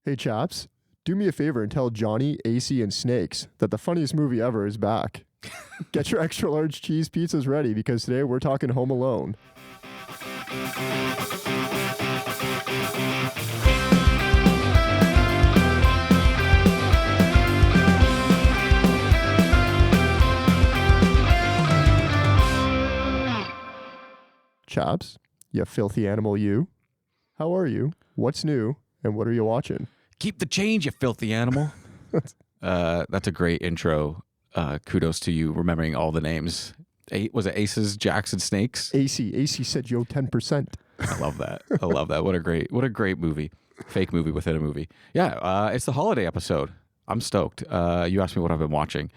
Hey, chaps, do me a favor and tell Johnny, AC, and Snakes that the funniest movie ever is back. Get your extra large cheese pizzas ready because today we're talking Home Alone. Chaps, you filthy animal, you. How are you? What's new? And what are you watching? Keep the change, you filthy animal. That's a great intro. Kudos to you remembering all the names. Was it Aces, Jacks, and Snakes? AC said yo 10%. I love that. I love that. What a great movie. Fake movie within a movie. Yeah, it's the holiday episode. I'm stoked. You asked me what I've been watching.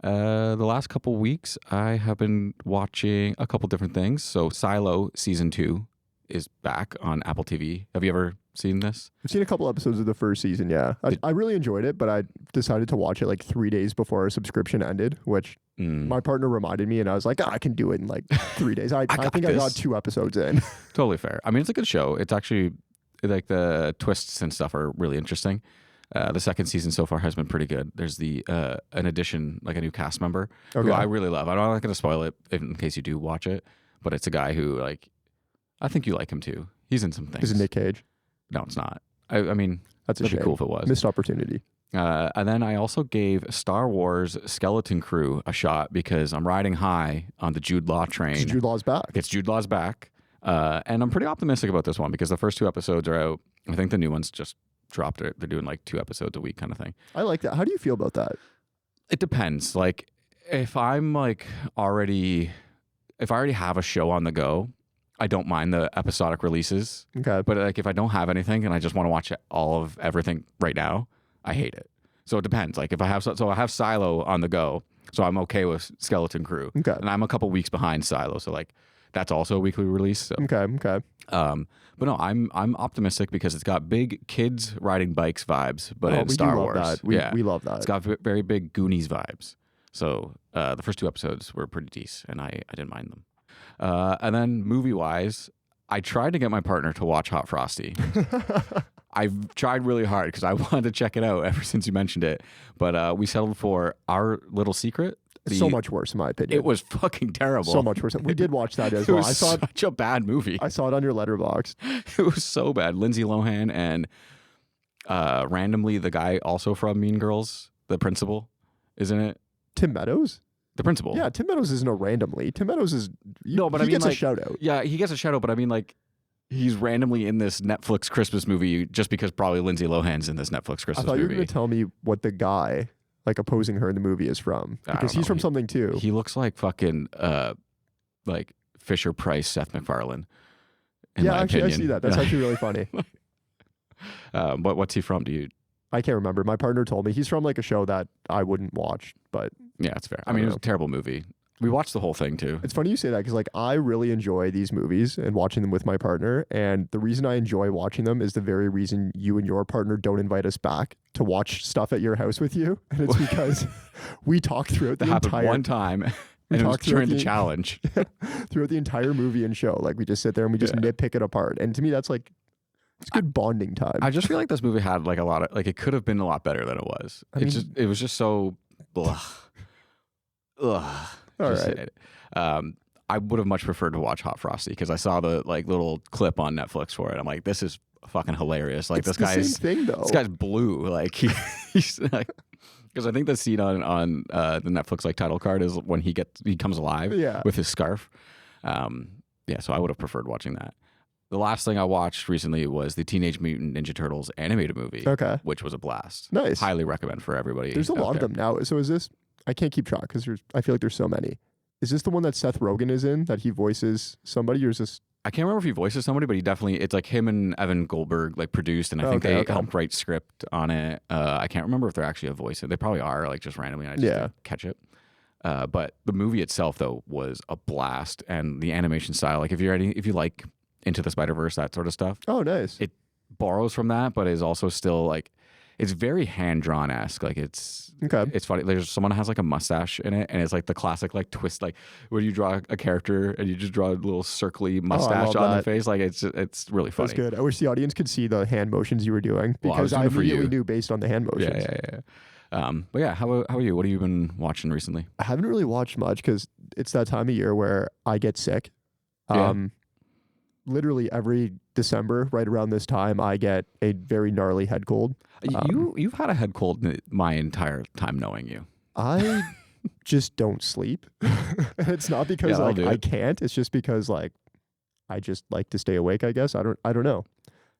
The last couple weeks, I have been watching a couple different things. So Silo Season 2 is back on Apple TV. Have you ever seen this? I've seen a couple episodes of the first season, yeah. I really enjoyed it, but I decided to watch it like 3 days before our subscription ended, which my partner reminded me, and I was like, I can do it in like 3 days. I think I got 2 episodes in. Totally fair. I mean, it's a good show. It's actually, like, the twists and stuff are really interesting. The second season so far has been pretty good. There's an addition, like a new cast member, who I really love. I'm not going to spoil it in case you do watch it, but it's a guy who, like, I think you like him too. He's in some things. Is it Nick Cage? No, it's not. I mean, that'd be cool if it was. Missed opportunity. And then I also gave Star Wars Skeleton Crew a shot because I'm riding high on the Jude Law train. Jude Law's back. It's Jude Law's back. And I'm pretty optimistic about this one because the first 2 episodes are out. I think the new ones just dropped it. They're doing like 2 episodes a week kind of thing. I like that. How do you feel about that? It depends. Like if I'm like if I already have a show on the go, I don't mind the episodic releases. Okay. But like if I don't have anything and I just want to watch all of everything right now, I hate it. So it depends. Like if I have Silo on the go, so I'm okay with Skeleton Crew. Okay. And I'm a couple weeks behind Silo, so like that's also a weekly release. So. Okay. But no, I'm optimistic because it's got big kids riding bikes vibes, but in we Star do love Wars. That. We love that. It's got very big Goonies vibes. So the first 2 episodes were pretty decent, and I didn't mind them. And then movie-wise, I tried to get my partner to watch Hot Frosty. I've tried really hard because I wanted to check it out ever since you mentioned it. But we settled for Our Little Secret. It's so much worse, in my opinion. It was fucking terrible. So much worse. We did watch that as well. I saw such a bad movie. I saw it on your Letterboxd. It was so bad. Lindsay Lohan and randomly the guy also from Mean Girls, the principal, isn't it? Tim Meadows? The principal. Yeah, Tim Meadows isn't a randomly. Tim Meadows is... No, but I mean, he gets like, a shout out. Yeah, he gets a shout out, but I mean, like, he's randomly in this Netflix Christmas movie just because probably Lindsay Lohan's in this Netflix Christmas movie. I thought you were going to tell me what the guy, like, opposing her in the movie is from. Because he's from something, too. He looks like fucking, like, Fisher Price, Seth MacFarlane, in my opinion. I see that. That's actually really funny. What's he from? I can't remember. My partner told me. He's from, like, a show that I wouldn't watch, but... Yeah, it's fair. I mean, it was a terrible movie. We watched the whole thing, too. It's funny you say that because, like, I really enjoy these movies and watching them with my partner. And the reason I enjoy watching them is the very reason you and your partner don't invite us back to watch stuff at your house with you. And it's because we talk throughout the happened entire... one time, and it was during the challenge. Throughout the entire movie and show. Like, we just sit there and we just nitpick it apart. And to me, that's, like, it's good bonding time. I just feel like this movie had, like, a lot of... Like, it could have been a lot better than it was. It was just so... Ugh. Ugh. All right. I would have much preferred to watch Hot Frosty because I saw the like little clip on Netflix for it. I'm like, this is fucking hilarious. Like it's the same thing though. This guy's blue. Like he's like, because I think the scene on the Netflix like title card is when he comes alive with his scarf. So I would have preferred watching that. The last thing I watched recently was the Teenage Mutant Ninja Turtles animated movie. Okay. Which was a blast. Nice. Highly recommend for everybody. There's a lot of them now. So is this? I can't keep track because I feel like there's so many. Is this the one that Seth Rogen is in, that he voices somebody, or is this... I can't remember if he voices somebody, but it's like him and Evan Goldberg like produced, and I think they helped write script on it. I can't remember if they're actually a voice. They probably are, like just randomly, and I just didn't catch it. But the movie itself, though, was a blast, and the animation style, like if you like Into the Spider-Verse, that sort of stuff. Oh, nice. It borrows from that, but is also still like... it's very hand-drawn-esque. Like it's funny. There's someone has like a mustache in it, and it's like the classic like twist, like where you draw a character and you just draw a little circly mustache on their face. Like it's really funny. That's good. I wish the audience could see the hand motions you were doing, because I I was doing it for immediately you. knew based on the hand motions. Yeah. But yeah, how are you? What have you been watching recently? I haven't really watched much because it's that time of year where I get sick. Literally every December, right around this time, I get a very gnarly head cold. You've had a head cold my entire time knowing you. I just don't sleep. It's not because like I can't. It's just because like I just like to stay awake, I guess. I don't know.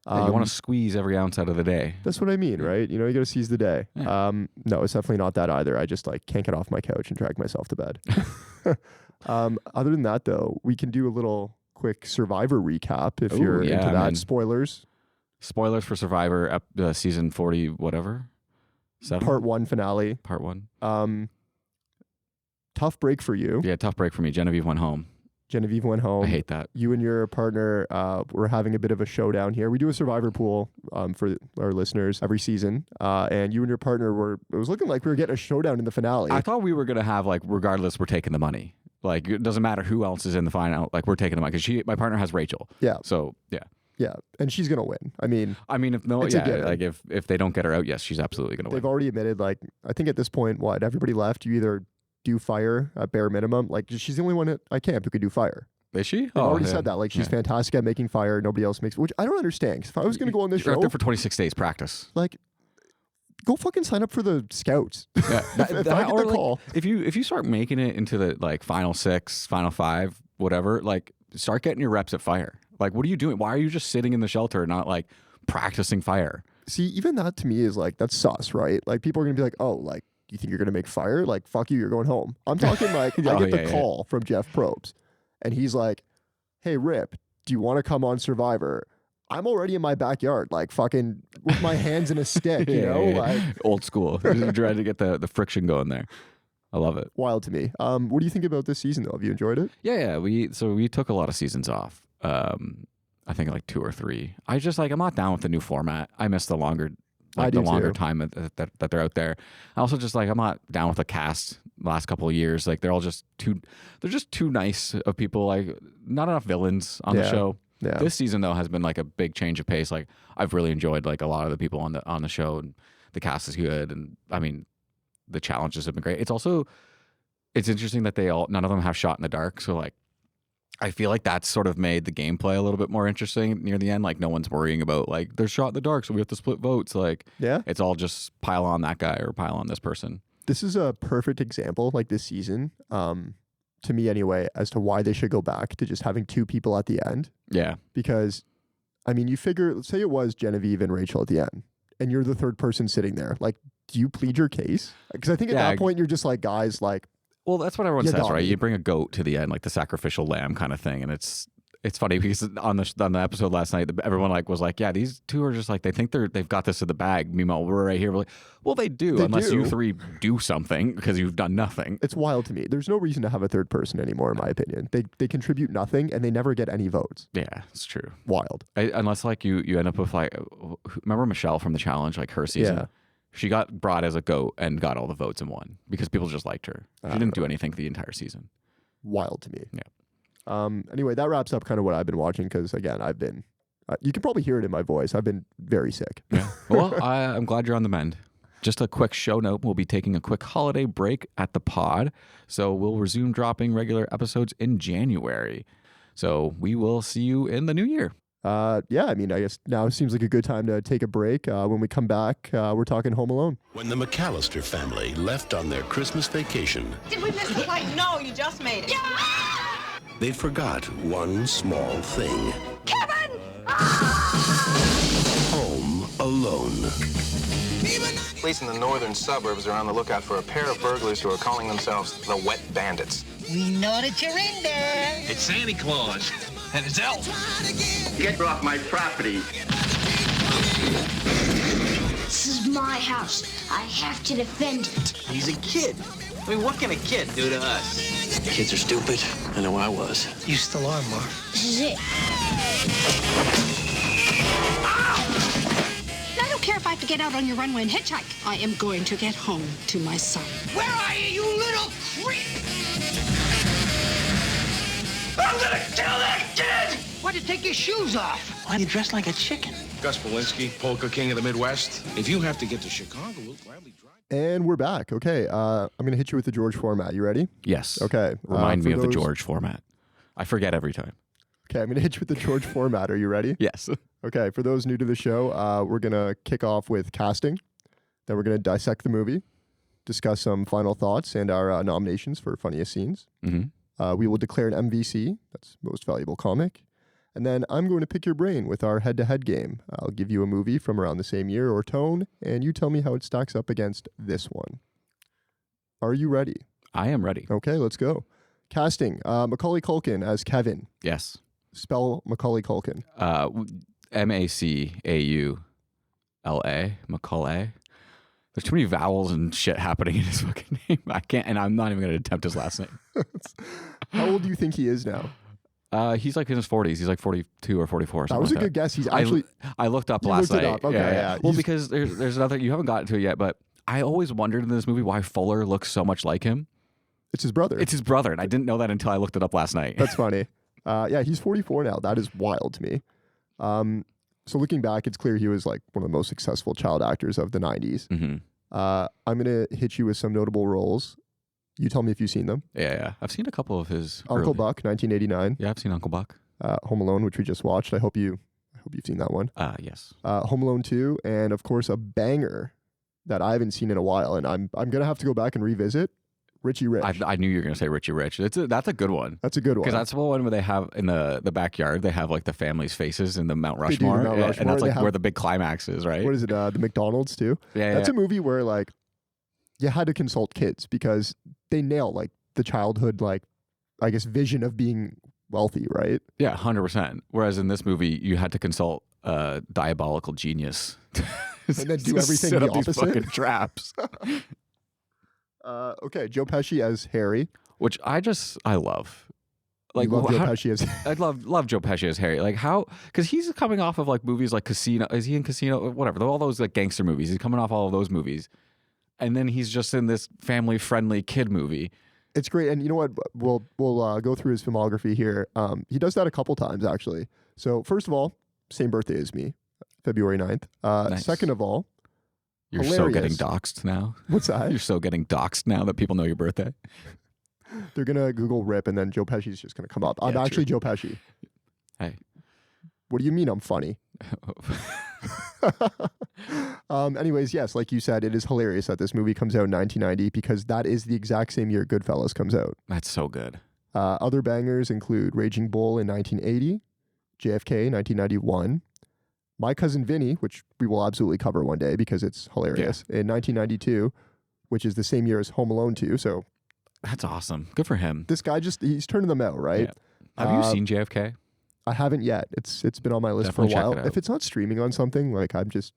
You want to squeeze every ounce out of the day. That's what I mean, right? You know, you got to seize the day. Yeah. No, it's definitely not that either. I just like can't get off my couch and drag myself to bed. Other than that, though, we can do a little quick Survivor recap if you're into that. Man. Spoilers for Survivor, season 40, whatever. 7? Part 1 finale. Part 1. Tough break for you. Yeah, tough break for me. Genevieve went home. Genevieve went home. I hate that. You and your partner were having a bit of a showdown here. We do a Survivor pool for our listeners every season. And you and your partner it was looking like we were getting a showdown in the finale. I thought we were going to have, like, regardless, we're taking the money. Like, it doesn't matter who else is in the final. Like, we're taking the money. Because my partner has Rachel. Yeah. So, yeah. Yeah. And she's going to win. I mean, if they don't get her out, yes, she's absolutely going to win. They've already admitted, like, I think at this point, everybody left. You either do fire at bare minimum. Like, she's the only one at camp who could do fire. Is she? They've already said that. Like, she's fantastic at making fire. Nobody else makes, which I don't understand. 'Cause if I was going to go on this show, you're out there for 26 days practice. Like, go fucking sign up for the scouts. Yeah, if I get the call, if you start making it into the like final 6, final 5, whatever, like start getting your reps at fire. Like, what are you doing? Why are you just sitting in the shelter and not like practicing fire? See, even that to me is like, that's sus, right? Like, people are gonna be like, oh, like, you think you're gonna make fire? Like, fuck you, you're going home. I'm talking like, I get the call from Jeff Probst, and he's like, hey, Rip, do you want to come on Survivor? I'm already in my backyard, like fucking with my hands in a stick, you know? Like, old school. Trying to get the friction going there. I love it. Wild to me. What do you think about this season, though? Have you enjoyed it? Yeah. We took a lot of seasons off. I think like 2 or 3. I just like, I'm not down with the new format. I miss the longer time that they're out there. I also just like, I'm not down with the cast last couple of years. Like, they're just too nice of people. Like, not enough villains on the show. Yeah. This season though has been like a big change of pace. Like, I've really enjoyed like a lot of the people on the show, and the cast is good, and I mean the challenges have been great. It's interesting that none of them have shot in the dark. So like, I feel like that's sort of made the gameplay a little bit more interesting near the end. Like, no one's worrying about like there's shot in the dark, so we have to split votes. Like, it's all just pile on that guy or pile on this person. This is a perfect example, like this season, to me anyway, as to why they should go back to just having 2 people at the end. Yeah. Because, I mean, you figure, let's say it was Genevieve and Rachel at the end, and you're the third person sitting there. Like, do you plead your case? Because I think at that point, you're just like, guys, like... Well, that's what everyone says, right? You bring a goat to the end, like the sacrificial lamb kind of thing, and it's funny because on the episode last night, everyone was like, yeah, these 2 are just like, they think they've got this in the bag. Meanwhile, we're right here. We're like, well, they do, unless you 3 do something, because you've done nothing. It's wild to me. There's no reason to have a third person anymore, in my opinion. They contribute nothing, and they never get any votes. Yeah, it's true. Wild. Unless like you end up with like, remember Michelle from the challenge, like her season? Yeah. She got brought as a goat and got all the votes and won because people just liked her. She didn't do anything the entire season. Wild to me. Yeah. Anyway, that wraps up kind of what I've been watching, because again, I've been, you can probably hear it in my voice. I've been very sick. Yeah. Well, I'm glad you're on the mend. Just a quick show note. We'll be taking a quick holiday break at the pod. So we'll resume dropping regular episodes in January. So we will see you in the new year. Yeah, I mean, I guess now seems like a good time to take a break. When we come back, we're talking Home Alone. When the McAllister family left on their Christmas vacation... Did we miss the flight? No, you just made it. Yeah! They forgot one small thing. Kevin! Home Alone. Police in the northern suburbs are on the lookout for a pair of burglars who are calling themselves the Wet Bandits. We know that you're in there. It's Santa Claus and his elf. Get off my property. This is my house. I have to defend it. He's a kid. I mean, what can a kid do to us? Kids are stupid. I know I was. You still are, Mark. This is it. I don't care if I have to get out on your runway and hitchhike. I am going to get home to my son. Where are you, you little creep? I'm gonna kill that kid! Why'd you take your shoes off? Why are you dressed like a chicken? Gus Polinski, polka king of the Midwest. If you have to get to Chicago, we'll gladly drive. And we're back. Okay, I'm going to hit you with the George format. You ready? Yes. Okay. Remind me for of the those- George format. I forget every time. Okay, I'm going to hit you with the George format. Are you ready? Yes. Okay, for those new to the show, we're going to kick off with casting. Then we're going to dissect the movie, discuss some final thoughts and our nominations for funniest scenes. Mm-hmm. We will declare an MVC, that's most valuable comic. And then I'm going to pick your brain with our head-to-head game. I'll give you a movie from around the same year or tone, and you tell me how it stacks up against this one. Are you ready? I am ready. Okay, let's go. Casting, Macaulay Culkin as Kevin. Yes. Spell Macaulay Culkin. Macaulay. Macaulay. There's too many vowels and shit happening in his fucking name. I can't, and I'm not even going to attempt his last name. How old do you think he is now? He's like in his 40s. He's like 42 or 44 or something. That was a like good guess. He's actually... I looked up You last looked it night. up. Okay, yeah. Well, He's- because there's another, you haven't gotten to it yet, but I always wondered in this movie why Fuller looks so much like him. It's his brother. It's his brother, and I didn't know that until I looked it up last night. That's funny. Yeah, he's 44 now. That is wild to me. So looking back, it's clear he was like one of the most successful child actors of the 90s. Mm-hmm. I'm going to hit you with some notable roles. You tell me if you've seen them. Yeah. I've seen a couple of his Uncle early- Buck, 1989. Yeah, I've seen Uncle Buck. Home Alone, which we just watched. I hope you've seen that one. Yes. Home Alone 2, and of course a banger that I haven't seen in a while, and I'm gonna have to go back and revisit. Richie Rich. I knew you were going to say Richie Rich. That's a good one. That's a good one. Because that's the one where they have in the backyard, they have like the family's faces in the Mount They do the Rushmore. Mount And Rushmore. that's They like have- where the big climax is, right? What is it? The McDonald's too. Yeah, That's yeah. a movie where like you had to consult kids because they nail like the childhood like I guess vision of being wealthy, right? Yeah, 100%. Whereas in this movie, you had to consult a diabolical genius. And then do to everything set the up these opposite? fucking traps. Okay, Joe Pesci as Harry. Which I love. Like, You love Joe how- Pesci as I love Joe Pesci as Harry. Like how, because he's coming off of like movies like Casino. Is he in Casino? Whatever. All those like gangster movies. He's coming off all of those movies, and then he's just in this family-friendly kid movie. It's great, and you know what? We'll go through his filmography here. He does that a couple times actually. So first of all, same birthday as me, February 9th. Nice. Second of all, You're so getting hilarious. doxxed now. What's that? You're so getting doxxed now that people know your birthday. They're gonna Google Rip, and then Joe Pesci's just gonna come up. I'm Yeah, actually true. Joe Pesci. Hey. What do you mean I'm funny? Anyways, yes, like you said, it is hilarious that this movie comes out in 1990 because that is the exact same year Goodfellas comes out. That's so good. Other bangers include Raging Bull in 1980, JFK 1991, My Cousin Vinny, which we will absolutely cover one day because it's hilarious, in 1992, which is the same year as Home Alone 2. So That's awesome. Good for him. this guy he's turning them out, right? Yeah. Have you seen JFK? I haven't yet. It's been on my list Definitely for a check while. it out. If it's not streaming on something, like I just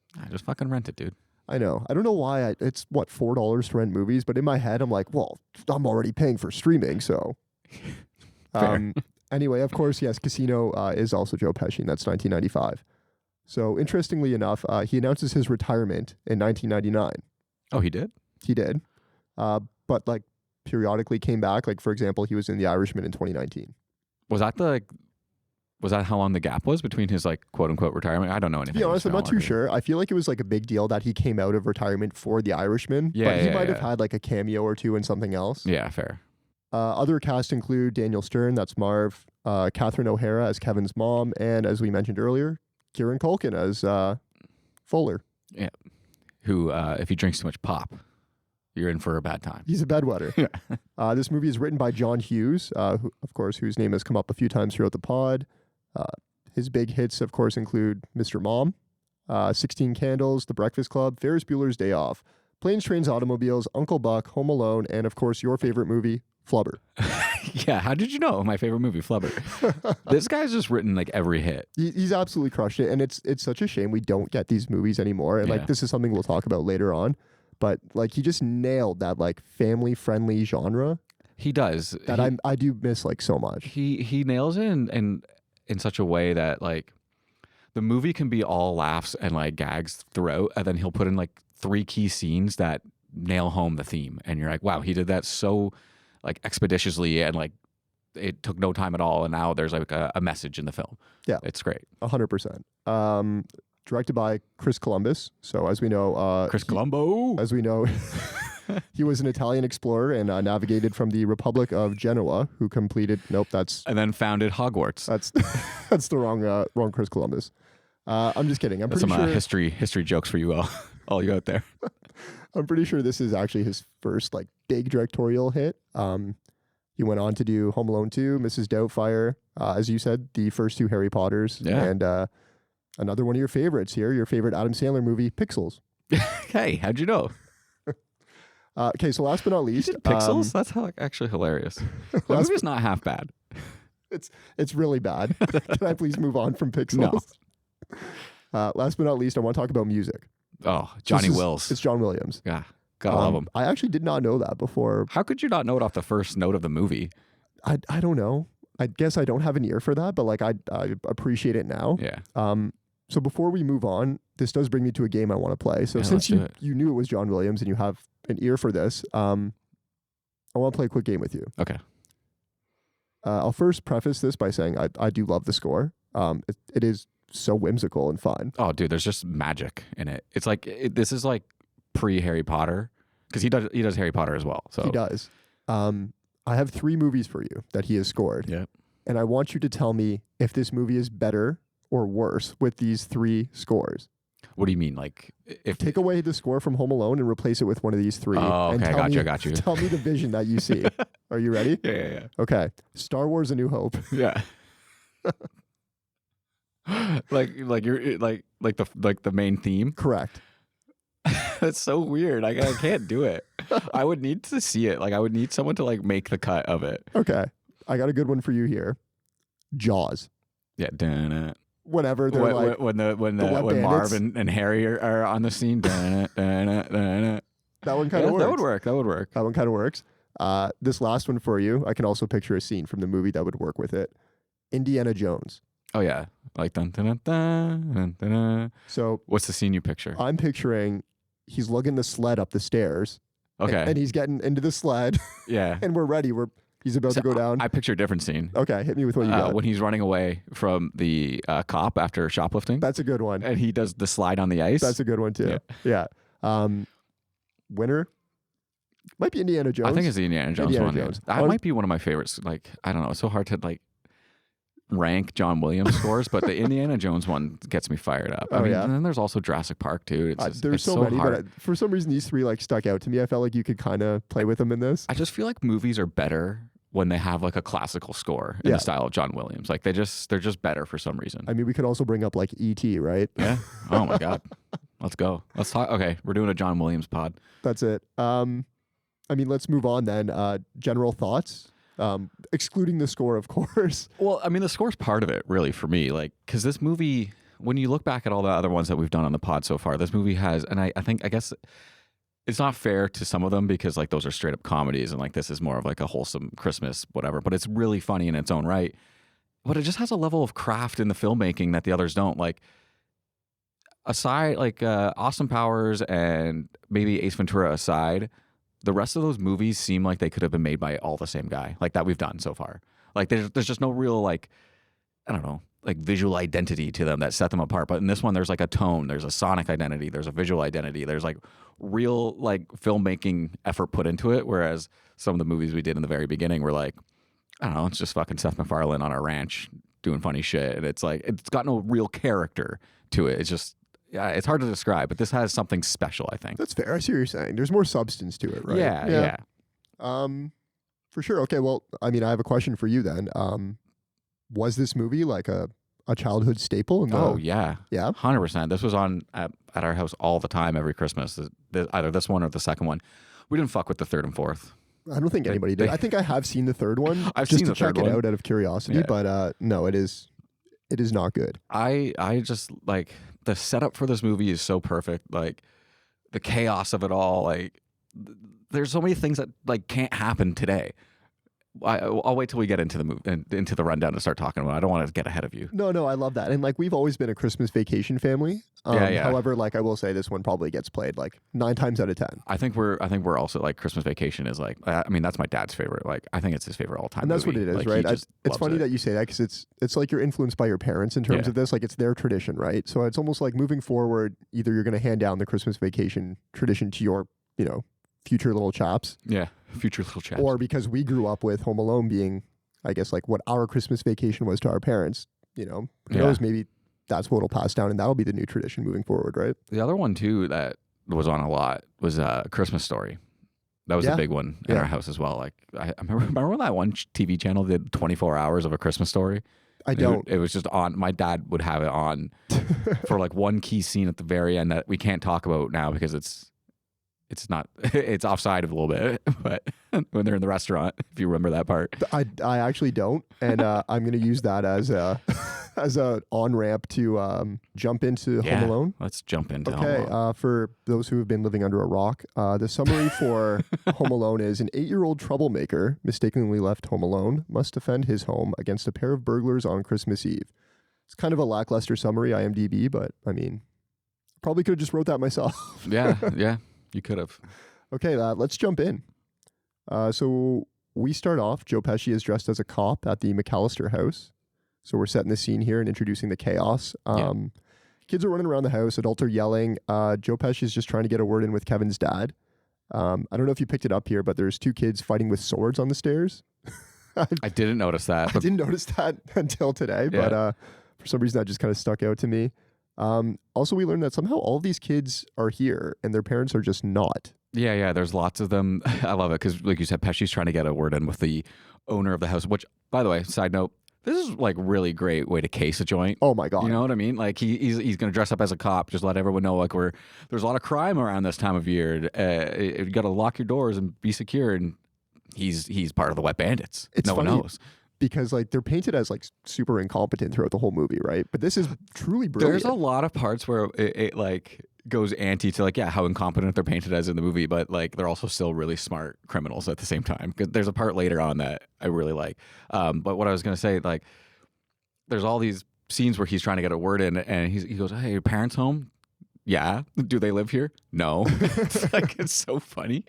fucking rent it, dude. I know. I don't know why. It's what, $4 to rent movies, but in my head, I'm like, well, I'm already paying for streaming, so. Fair. Anyway, of course, yes, Casino is also Joe Pesci, and that's 1995. So interestingly enough, he announces his retirement in 1999. Oh, he did? He did, but like periodically came back. Like for example, he was in The Irishman in 2019. Was that how long the gap was between his like quote unquote retirement? I don't know anything. To be honest, I'm about not too it. sure. I feel like it was like a big deal that he came out of retirement for The Irishman. Yeah, but he yeah, might have yeah. had like a cameo or two in something else. Yeah, fair. Other cast include Daniel Stern, that's Marv, Catherine O'Hara as Kevin's mom, and as we mentioned earlier, Kieran Culkin as Fuller. Yeah. Who, if he drinks too much pop, you're in for a bad time. He's a bedwetter. This movie is written by John Hughes, who, of course, whose name has come up a few times throughout the pod. His big hits, of course, include Mr. Mom, 16 Candles, The Breakfast Club, Ferris Bueller's Day Off, Planes, Trains, Automobiles, Uncle Buck, Home Alone, and, of course, your favorite movie, Flubber. Yeah, how did you know my favorite movie, Flubber? This guy's just written like every hit. He's absolutely crushed it, and it's such a shame we don't get these movies anymore. And Yeah. like this is something we'll talk about later on, but like he just nailed that like family friendly genre He does. that I do miss like so much. He nails it in such a way that like the movie can be all laughs and like gags throughout, and then he'll put in like 3 key scenes that nail home the theme, and you're like, wow, he did that so like expeditiously, and like it took no time at all, and now there's like a message in the film. Yeah, it's great. 100%. Directed by Chris Columbus. So as we know, Columbo. As we know, he was an Italian explorer and navigated from the Republic of Genoa, who completed. And then founded Hogwarts. That's the wrong Chris Columbus. I'm just kidding. I'm That's pretty some sure history jokes for you all you out there. I'm pretty sure this is actually his first like big directorial hit. He went on to do Home Alone 2, Mrs. Doubtfire, as you said, the first 2 Harry Potters, and another one of your favorites here, your favorite Adam Sandler movie, Pixels. Hey, how'd you know? Okay, so last but not least, Pixels. That's actually hilarious. The movie's not half bad. It's really bad. Can I please move on from Pixels? No. Last but not least, I want to talk about music. Oh, Johnny Wills. It's John Williams. Yeah, gotta love him. I actually did not know that before. How could you not know it off the first note of the movie? I don't know. I guess I don't have an ear for that, but like I appreciate it now. Yeah. So before we move on, this does bring me to a game I want to play. So since you knew it was John Williams and you have an ear for this, I want to play a quick game with you. Okay. I'll first preface this by saying I do love the score. It is so whimsical and fun. Oh, dude, there's just magic in it. It's like this is like pre-Harry Potter, because he does Harry Potter as well. So he does. I have 3 movies for you that he has scored. Yeah. And I want you to tell me if this movie is better or worse with these 3 scores. What do you mean? Like, if take away the score from Home Alone and replace it with one of these 3. Oh, okay, and got you. Tell me the vision that you see. Are you ready? Yeah. Okay. Star Wars: A New Hope. Yeah. like you're like the main theme. Correct. That's so weird. I can't do it. I would need to see it. Like I would need someone to like make the cut of it. Okay. I got a good one for you here. Jaws. Yeah. Dun-dun. Whenever they're when Marv and Harry are on the scene. Dun-dun. That one kind of works. That would work. That one kind of works. This last one for you, I can also picture a scene from the movie that would work with it. Indiana Jones. Oh yeah, like dun dun dun dun dun dun. Dun. So what's the scene you picture? I'm picturing he's lugging the sled up the stairs. Okay. And he's getting into the sled. Yeah. And we're ready. He's about to go down. I picture a different scene. Okay, hit me with what you got. When he's running away from the cop after shoplifting. That's a good one. And he does the slide on the ice. That's a good one too. Yeah. Winner might be Indiana Jones. I think it's the Indiana Jones one. Jones. That might be one of my favorites. Like, I don't know. It's so hard to like rank John Williams scores, but the Indiana Jones one gets me fired up. I mean, and then there's also Jurassic Park too. There's so many, hard. But for some reason these 3 like stuck out to me. I felt like you could kind of play with them in this. I just feel like movies are better when they have like a classical score in the style of John Williams. Like they're just better for some reason. I mean, we could also bring up like E.T., right? Yeah. Oh my God. Let's go. Let's talk. Okay, we're doing a John Williams pod. That's it. I mean, let's move on then. General thoughts. Excluding the score, of course. Well, I mean, the score's part of it, really, for me. Like, because this movie, when you look back at all the other ones that we've done on the pod so far, this movie has, and I guess it's not fair to some of them because, like, those are straight up comedies, and like this is more of like a wholesome Christmas, whatever. But it's really funny in its own right. But it just has a level of craft in the filmmaking that the others don't. Like, aside, like Austin Powers and maybe Ace Ventura aside, the rest of those movies seem like they could have been made by all the same guy, like that we've done so far. Like there's just no real like, I don't know, like visual identity to them that set them apart. But in this one, there's like a tone, there's a sonic identity, there's a visual identity, there's like real like filmmaking effort put into it. Whereas some of the movies we did in the very beginning were like, I don't know, it's just fucking Seth MacFarlane on a ranch doing funny shit. And it's like, it's got no real character to it. It's just, yeah, it's hard to describe, but this has something special, I think. That's fair. I see what you're saying. There's more substance to it, right? Yeah. For sure. Okay, well, I mean, I have a question for you then. Was this movie like a childhood staple? Yeah. 100%. This was on at our house all the time every Christmas. Either this one or the second one. We didn't fuck with the third and fourth. I don't think anybody did. I think I have seen the third one. I've seen the just to third check one. it out of curiosity, but no, it is not good. I just like the setup for this movie is so perfect. Like the chaos of it all. Like there's so many things that like can't happen today. I'll wait till we get into the rundown to start talking about it. I don't want to get ahead of you. No, I love that. And like we've always been a Christmas Vacation family. Yeah. However, like I will say this one probably gets played like 9 times out of 10. I think we're also like Christmas Vacation is like, I mean, that's my dad's favorite. Like I think it's his favorite all time. And that's movie. what it is, like, right? It's funny that you say that because it's like you're influenced by your parents in terms of this. Like it's their tradition, right? So it's almost like moving forward, either you're going to hand down the Christmas Vacation tradition to your, future little chaps. Yeah, future little chaps. Or because we grew up with Home Alone being, I guess, like what our Christmas Vacation was to our parents, who knows, maybe that's what will pass down and that'll be the new tradition moving forward, right? The other one too that was on a lot was Christmas Story. That was a big one in our house as well. Like I remember when that one TV channel did 24 hours of A Christmas Story. I don't. It was just on. My dad would have it on for like one key scene at the very end that we can't talk about now because it's not, it's offside a little bit, but when they're in the restaurant, if you remember that part. I actually don't, and I'm going to use that as a on-ramp to jump into Home Alone. Let's jump into Home Okay, Alone. for those who have been living under a rock, the summary for Home Alone is an 8-year-old troublemaker mistakenly left home alone must defend his home against a pair of burglars on Christmas Eve. It's kind of a lackluster summary, IMDb, but I mean, probably could have just wrote that myself. Yeah. You could have. Okay, let's jump in. So we start off, Joe Pesci is dressed as a cop at the McAllister house. So we're setting the scene here and introducing the chaos. Kids are running around the house. Adults are yelling. Joe Pesci is just trying to get a word in with Kevin's dad. I don't know if you picked it up here, but there's 2 kids fighting with swords on the stairs. I didn't notice that. I didn't notice that until today, but for some reason that just kind of stuck out to me. Also, we learned that somehow all of these kids are here and their parents are just not. Yeah. There's lots of them. I love it because, like you said, Pesci's trying to get a word in with the owner of the house, which, by the way, side note, this is like really great way to case a joint. Oh my God. You know what I mean? Like he's going to dress up as a cop, just let everyone know like there's a lot of crime around this time of year. You got to lock your doors and be secure. And he's part of the Wet Bandits. It's no one funny knows. Because like they're painted as like super incompetent throughout the whole movie, right? But this is truly brilliant. There's a lot of parts where it like goes anti to like how incompetent they're painted as in the movie, but like they're also still really smart criminals at the same time. Because there's a part later on that I really like. But what I was gonna say, like, there's all these scenes where he's trying to get a word in, and he goes, "Hey, your parents home?" Yeah. Do they live here? No. It's so funny.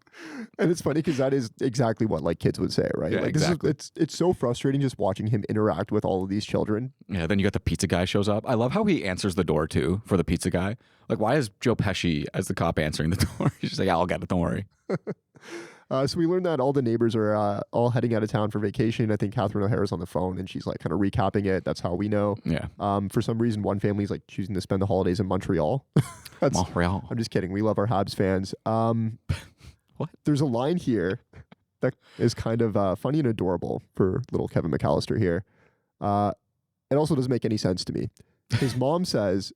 And it's funny because that is exactly what like kids would say, right? Yeah, like exactly. It's so frustrating just watching him interact with all of these children. Yeah, then you got the pizza guy shows up. I love how he answers the door too for the pizza guy. Like, why is Joe Pesci as the cop answering the door? He's just like, yeah, I'll get it, don't worry. So we learned that all the neighbors are all heading out of town for vacation. I think Catherine O'Hara's on the phone and she's like kind of recapping it. That's how we know. Yeah. For some reason, one family's like choosing to spend the holidays in Montreal. Montreal. I'm just kidding. We love our Habs fans. What? There's a line here that is kind of funny and adorable for little Kevin McAllister here. It also doesn't make any sense to me. His mom says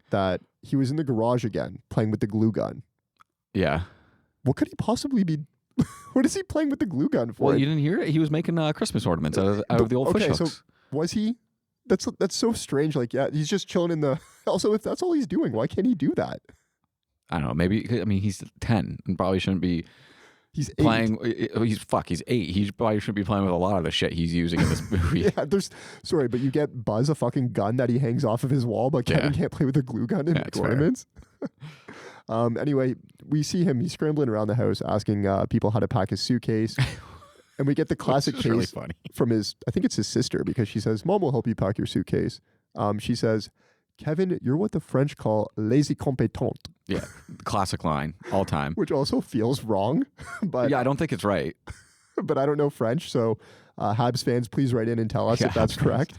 that he was in the garage again playing with the glue gun. Yeah. What could he possibly be? What is he playing with the glue gun for? Well, you didn't hear it? He was making Christmas ornaments out of the old fish hooks. So was he? That's so strange. Like, yeah, he's just chilling in the... Also, if that's all he's doing, why can't he do that? I don't know. Maybe, I mean, he's 10 and probably shouldn't be he's 8. playing. He's 8. He probably shouldn't be playing with a lot of the shit he's using in this movie. Yeah, sorry, but you get Buzz a fucking gun that he hangs off of his wall, but Kevin can't play with a glue gun and make ornaments. Anyway, we see him. He's scrambling around the house asking people how to pack his suitcase. And we get the classic case really funny. From I think it's his sister, because she says, "Mom will help you pack your suitcase." She says, "Kevin, you're what the French call lazy compétent." Yeah, classic line, all time. Which also feels wrong. But yeah, I don't think it's right. But I don't know French, so Habs fans, please write in and tell us if that's correct.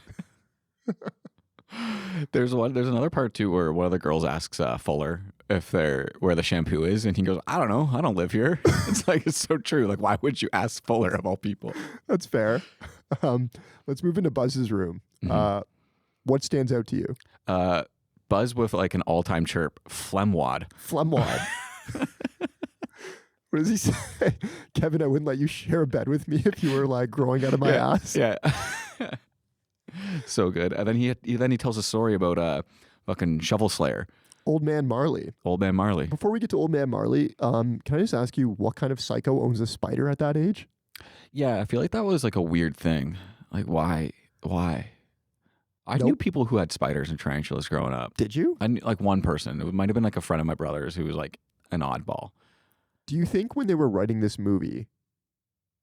There's another part too where one of the girls asks Fuller where the shampoo is, and he goes, "I don't know, I don't live here." It's so true. Like, why would you ask Fuller of all people? That's fair. Let's move into Buzz's room. Mm-hmm. What stands out to you? Buzz with like an all-time chirp, phlegmwad. Phlegmwad. What does he say? "Kevin, I wouldn't let you share a bed with me if you were like growing out of my ass." Yeah. So good. And then he tells a story about fucking Shovel Slayer. Old Man Marley. Old Man Marley. Before we get to Old Man Marley, can I just ask you what kind of psycho owns a spider at that age? Yeah, I feel like that was like a weird thing. Like, why? I knew people who had spiders and tarantulas growing up. Did you? I knew like one person. It might have been like a friend of my brother's who was like an oddball. Do you think when they were writing this movie,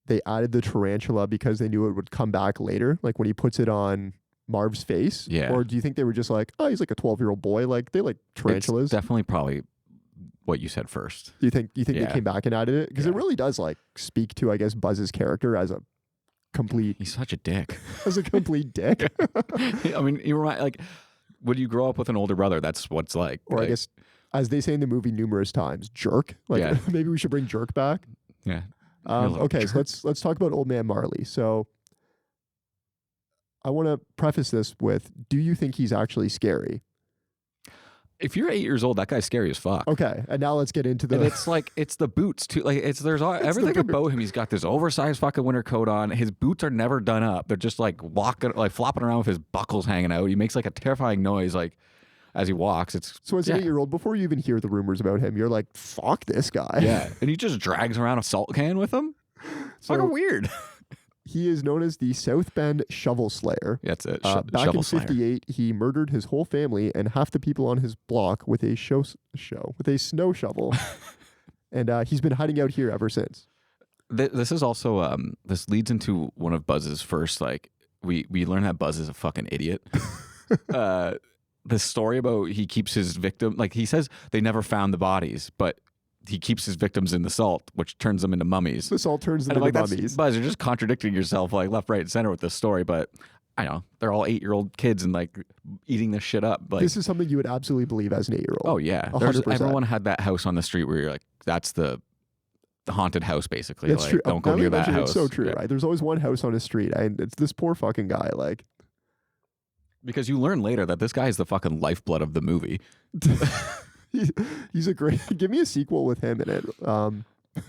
they added the tarantula because they knew it would come back later? Like when he puts it on Marv's face? Yeah. Or do you think they were just like, oh, he's like a 12-year-old boy. Like they like tarantulas. It's definitely probably what you said first. You think they Yeah. came back and added it? Because it really does like speak to, I guess, Buzz's character as a complete He's such a dick. as a complete dick. I mean, you remind like when you grow up with an older brother, that's what's like. Or I guess, as they say in the movie numerous times, jerk. Like Yeah. maybe we should bring jerk back. Yeah. Okay, so let's talk about Old Man Marley. So I want to preface this with: do you think he's actually scary? If you're 8 years old, that guy's scary as fuck. Okay, and now let's get into the. And it's like it's the boots too. Like there's everything about him. He's got this oversized fucking winter coat on. His boots are never done up. They're just like flopping around with his buckles hanging out. He makes like a terrifying noise like as he walks. It's so as an 8-year-old, before you even hear the rumors about him, you're like, "Fuck this guy." Yeah, and he just drags around a salt can with him. It's fucking weird. He is known as the South Bend Shovel Slayer. That's it. Back Shovel in Slayer. '58, he murdered his whole family and half the people on his block with a snow shovel, and he's been hiding out here ever since. This is also this leads into one of Buzz's first like we learn that Buzz is a fucking idiot. The story about he keeps his victim like he says they never found the bodies, but he keeps his victims in the salt, which turns them into mummies. The salt turns them And I'm into like, mummies. Buzz, you're just contradicting yourself like left, right, and center with this story. But I know they're all 8-year-old kids and like eating this shit up. Like This is something you would absolutely believe as an 8-year-old. oh yeah, 100%. everyone had that house on the street where you're like, that's the haunted house basically. That's like, true. Don't go near that house. It's so true, Yeah. right? There's always one house on a street, and it's this poor fucking guy. Like, Because you learn later that this guy is the fucking lifeblood of the movie. he's a great. Give me a sequel with him in it.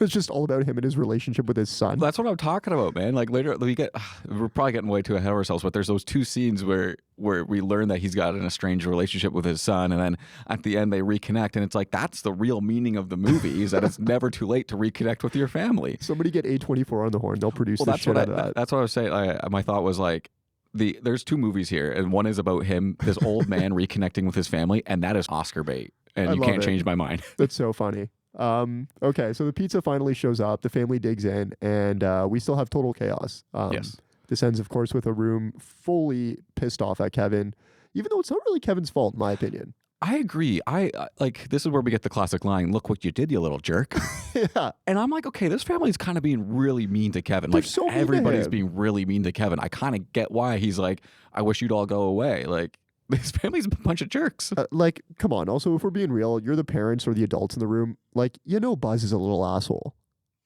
It's just all about him and his relationship with his son. That's what I'm talking about, man. Like later, we're probably getting way too ahead of ourselves, but there's those two scenes where we learn that he's got an estranged relationship with his son, and then at the end they reconnect, and it's like that's the real meaning of the movie is that it's never too late to reconnect with your family. Somebody get A24 on the horn; they'll produce the shit out of that. That's what I was saying. My thought was like. There's two movies here, and one is about him, this old man reconnecting with his family, and that is Oscar bait, and you can't change my mind. That's so funny. Okay, so the pizza finally shows up. The family digs in, and we still have total chaos. Yes. This ends, of course, with a room fully pissed off at Kevin, even though it's not really Kevin's fault, in my opinion. I agree. I like this is where we get the classic line, "Look what you did, you little jerk." Yeah. And I'm like, okay, this family's kind of being really mean to Kevin. They're Like so mean to everybody's him. being really mean to Kevin. I kind of get why he's like, I wish you'd all go away. Like this family's a bunch of jerks. Like, come on. Also, if we're being real, you're the parents or the adults in the room. Like, Buzz is a little asshole.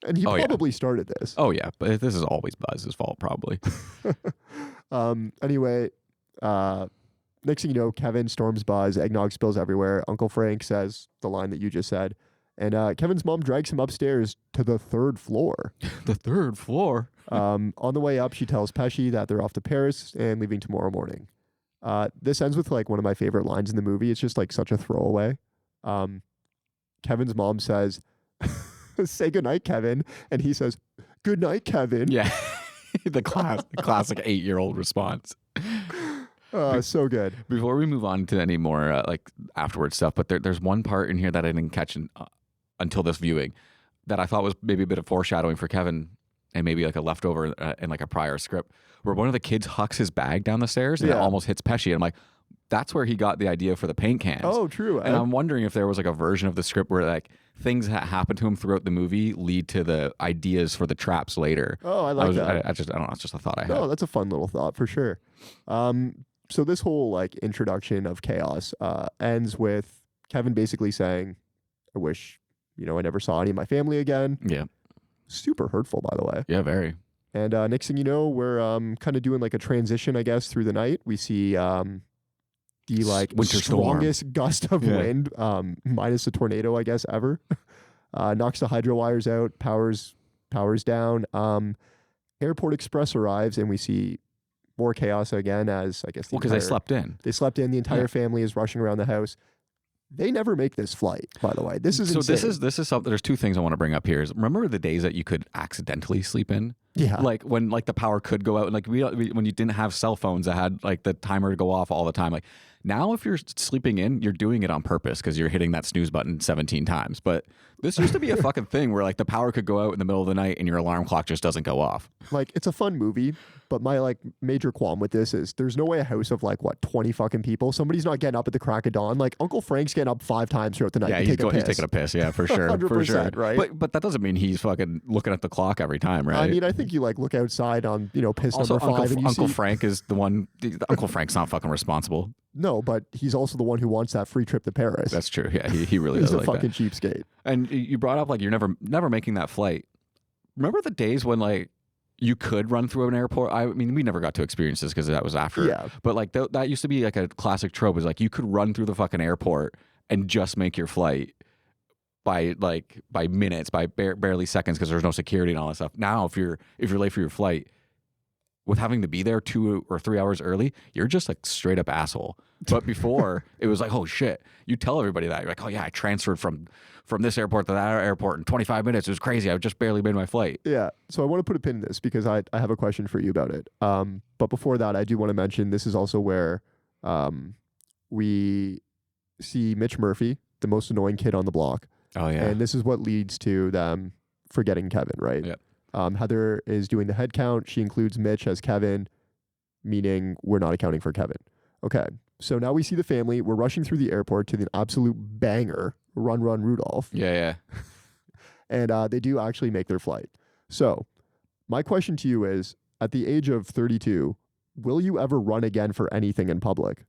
And he probably started this. Oh yeah, but this is always Buzz's fault, probably. Anyway, next thing you know, Kevin storms Buzz, eggnog spills everywhere. Uncle Frank says the line that you just said. And Kevin's mom drags him upstairs to the 3rd floor. The 3rd floor. On the way up, she tells Pesci that they're off to Paris and leaving tomorrow morning. This ends with like one of my favorite lines in the movie. It's just like such a throwaway. Kevin's mom says, say goodnight, Kevin. And he says, good night, Kevin. Yeah. the classic 8-year-old response. So good. Before we move on to any more like afterward stuff, but there's one part in here that I didn't catch until this viewing that I thought was maybe a bit of foreshadowing for Kevin and maybe like a leftover in like a prior script where one of the kids hucks his bag down the stairs and it almost hits Pesci. And I'm like, that's where he got the idea for the paint cans. Oh, true. And I'm wondering if there was like a version of the script where like things that happen to him throughout the movie lead to the ideas for the traps later. Oh, I like that. I don't know. It's just a thought I had. No, that's a fun little thought for sure. So this whole like introduction of chaos ends with Kevin basically saying, I wish, I never saw any of my family again. Yeah. Super hurtful, by the way. Yeah, very. And next thing you know, we're kind of doing like a transition, I guess, through the night. We see the like winter strongest gust of wind, minus a tornado, I guess, ever. Knocks the hydro wires out, powers down. Airport Express arrives, and we see more chaos again as, I guess, because they slept in. They slept in. The entire family is rushing around the house. They never make this flight, by the way. This is insane. This is something. There's two things I want to bring up here. Is remember the days that you could accidentally sleep in? Yeah. Like when like the power could go out, and like when you didn't have cell phones that had like the timer to go off all the time. Like now, if you're sleeping in, you're doing it on purpose because you're hitting that snooze button 17 times. But this used to be a fucking thing where like the power could go out in the middle of the night and your alarm clock just doesn't go off. Like, it's a fun movie, but my like major qualm with this is there's no way a house of like 20 fucking people, somebody's not getting up at the crack of dawn. Like Uncle Frank's getting up 5 times throughout the night. Yeah, to he's take a piss. taking a piss. Yeah, for sure, 100%, for sure. right? But that doesn't mean he's fucking looking at the clock every time, right? I mean, I think you like look outside on piss also, number 5, and you Uncle see Frank is the one. Uncle Frank's not fucking responsible. no, but he's also the one who wants that free trip to Paris. That's true. Yeah, he really He's does a like fucking that. cheapskate. And you brought up like you're never making that flight. Remember the days when like you could run through an airport? I mean, we never got to experience this because that was after. Yeah. But like that used to be like a classic trope. Is like you could run through the fucking airport and just make your flight by minutes, by barely seconds, because there's no security and all that stuff. Now, if you're late for your flight, with having to be there 2 or 3 hours early, you're just like straight up asshole. But before, it was like, oh shit, you tell everybody that. You're like, oh yeah, I transferred from this airport to that airport in 25 minutes. It was crazy. I just barely made my flight. Yeah. So I want to put a pin in this because I have a question for you about it. But before that, I do want to mention this is also where we see Mitch Murphy, the most annoying kid on the block. Oh yeah. And this is what leads to them forgetting Kevin, right? Yeah. Heather is doing the head count. She includes Mitch as Kevin, meaning we're not accounting for Kevin. Okay. So now we see the family. We're rushing through the airport to the absolute banger, Run, Run, Rudolph. Yeah. And they do actually make their flight. So my question to you is, at the age of 32, will you ever run again for anything in public?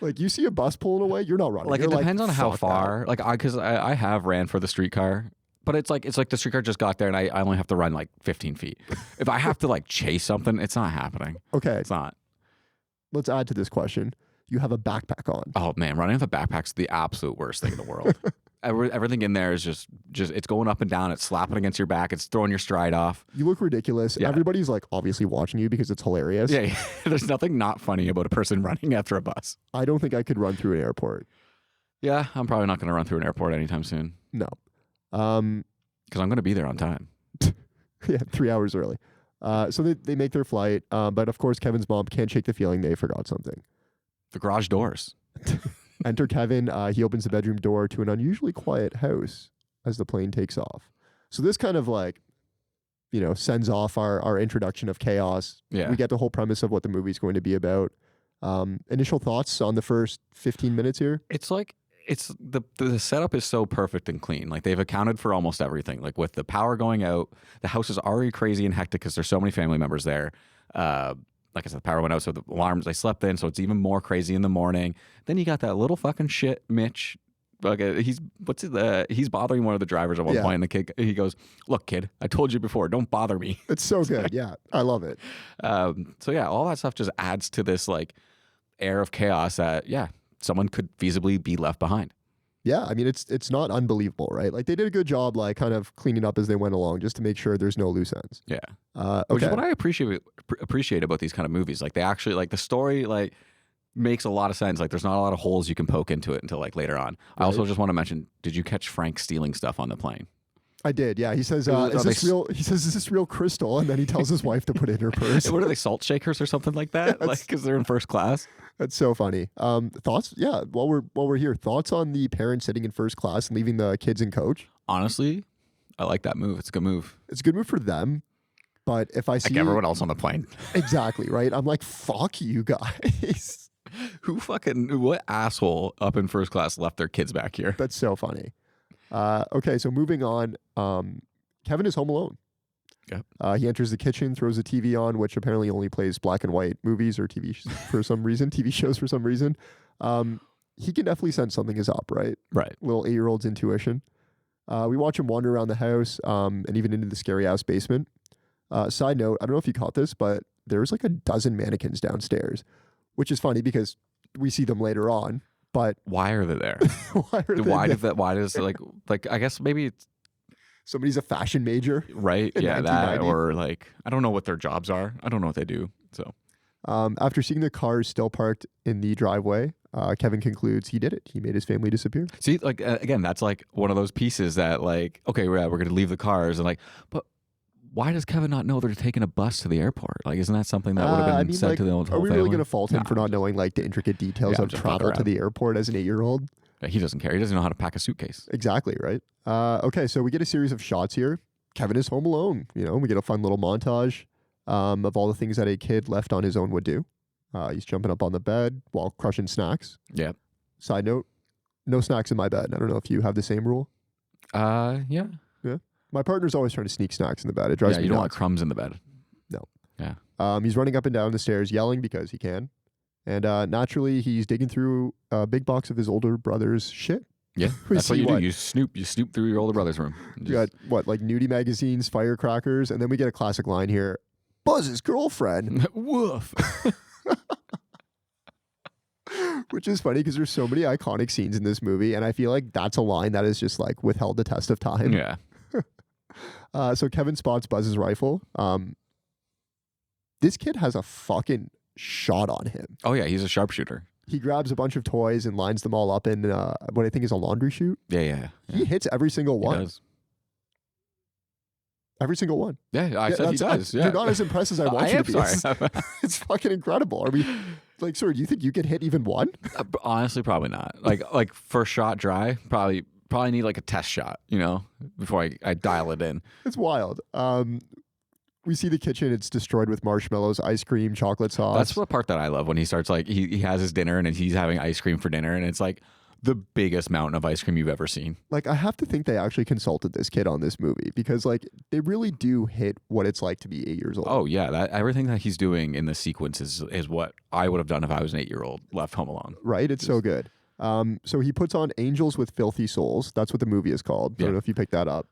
Like you see a bus pulling away, you're not running. Like you're it depends on how "Fuck far. that." Like because I have ran for the streetcar. But it's like the streetcar just got there and I only have to run like 15 feet. If I have to like chase something, it's not happening. Okay. It's not. Let's add to this question. You have a backpack on. Oh man, running with a backpack's the absolute worst thing in the world. Everything in there is just it's going up and down. It's slapping against your back. It's throwing your stride off. You look ridiculous. Yeah. Everybody's like obviously watching you because it's hilarious. Yeah. There's nothing not funny about a person running after a bus. I don't think I could run through an airport. Yeah, I'm probably not going to run through an airport anytime soon. No. Because I'm going to be there on time. Yeah, 3 hours early. So they make their flight. But of course, Kevin's mom can't shake the feeling they forgot something. The garage doors. Enter Kevin. He opens the bedroom door to an unusually quiet house as the plane takes off. So this kind of like, sends off our introduction of chaos. Yeah. We get the whole premise of what the movie's going to be about. Initial thoughts on the first 15 minutes here? It's like the setup is so perfect and clean. Like they've accounted for almost everything. Like with the power going out, the house is already crazy and hectic because there's so many family members there. Like I said, the power went out, so the alarms, they slept in, so it's even more crazy in the morning. Then you got that little fucking shit, Mitch. Like he's bothering one of the drivers at one point, and the kid, he goes, "Look, kid, I told you before, don't bother me." It's so good. Yeah, I love it. So yeah, all that stuff just adds to this like air of chaos that someone could feasibly be left behind. Yeah, I mean it's not unbelievable, right? Like they did a good job, like kind of cleaning up as they went along, just to make sure there's no loose ends. Yeah, okay. Which is what I appreciate about these kind of movies. Like they actually like the story like makes a lot of sense. Like there's not a lot of holes you can poke into it until like later on. I also just want to mention: did you catch Frank stealing stuff on the plane? I did. Yeah, he says, "Is this real?" He says, "Is this real crystal?" And then he tells his wife to put it in her purse. What are they, salt shakers or something like that? Like because they're in first class. That's so funny. Thoughts? Yeah. While we're here, thoughts on the parents sitting in first class and leaving the kids in coach? Honestly, I like that move. It's a good move. It's a good move for them. But if I see like everyone else on the plane, exactly right, I'm like, fuck you guys. What asshole up in first class left their kids back here? That's so funny. Okay, so moving on. Kevin is home alone. Yep. He enters the kitchen, throws the TV on, which apparently only plays black and white movies or TV for some reason, TV shows for some reason. He can definitely sense something is up, right? Right. Little 8-year-old's intuition. We watch him wander around the house and even into the scary house basement. Side note, I don't know if you caught this, but there's like a dozen mannequins downstairs, which is funny because we see them later on. But why are they there? Why does like I guess maybe it's somebody's a fashion major, right? Yeah, that or like I don't know what their jobs are. I don't know what they do. So after seeing the cars still parked in the driveway, Kevin concludes he did it. He made his family disappear. See, like, again, that's like one of those pieces that, like, okay, we're going to leave the cars. And like, but why does Kevin not know they're taking a bus to the airport? Like, isn't that something that would have been said like, to the whole family? Are we really going to fault him for not knowing like the intricate details of travel to the airport as an 8-year-old? Yeah, he doesn't care. He doesn't know how to pack a suitcase. Exactly, right? Okay, so we get a series of shots here. Kevin is home alone. You know, we get a fun little montage of all the things that a kid left on his own would do. He's jumping up on the bed while crushing snacks. Yeah. Side note, no snacks in my bed. I don't know if you have the same rule. Yeah. Yeah. My partner's always trying to sneak snacks in the bed. It drives me you don't nuts. want crumbs in the bed. No. Yeah. He's running up and down the stairs yelling because he can. And naturally, he's digging through a big box of his older brother's shit. Yeah, that's what you do. You snoop through your older brother's room. You got what, like nudie magazines, firecrackers, and then we get a classic line here. Buzz's girlfriend. Woof. Which is funny because there's so many iconic scenes in this movie, and I feel like that's a line that is just like withheld the test of time. Yeah. So Kevin spots Buzz's rifle. This kid has a fucking shot on him. Oh yeah, he's a sharpshooter. He grabs a bunch of toys and lines them all up in what I think is a laundry chute. Yeah. He hits every single one. He does. Every single one. Yeah, I said he does. Yeah. You're not as impressed as I want you to be. Sorry. It's fucking incredible. Are we like, sorry, do you think you could hit even one? Honestly, probably not. Like first shot dry, probably need like a test shot, you know, before I dial it in. It's wild. We see the kitchen. It's destroyed with marshmallows, ice cream, chocolate sauce. That's the part that I love when he starts like he has his dinner and he's having ice cream for dinner and it's like the biggest mountain of ice cream you've ever seen. Like I have to think they actually consulted this kid on this movie because like they really do hit what it's like to be 8 years old. Oh yeah, everything that he's doing in this sequence is what I would have done if I was an 8-year-old left home alone. Right? It's so good. So he puts on Angels with Filthy Souls. That's what the movie is called. I don't know if you picked that up.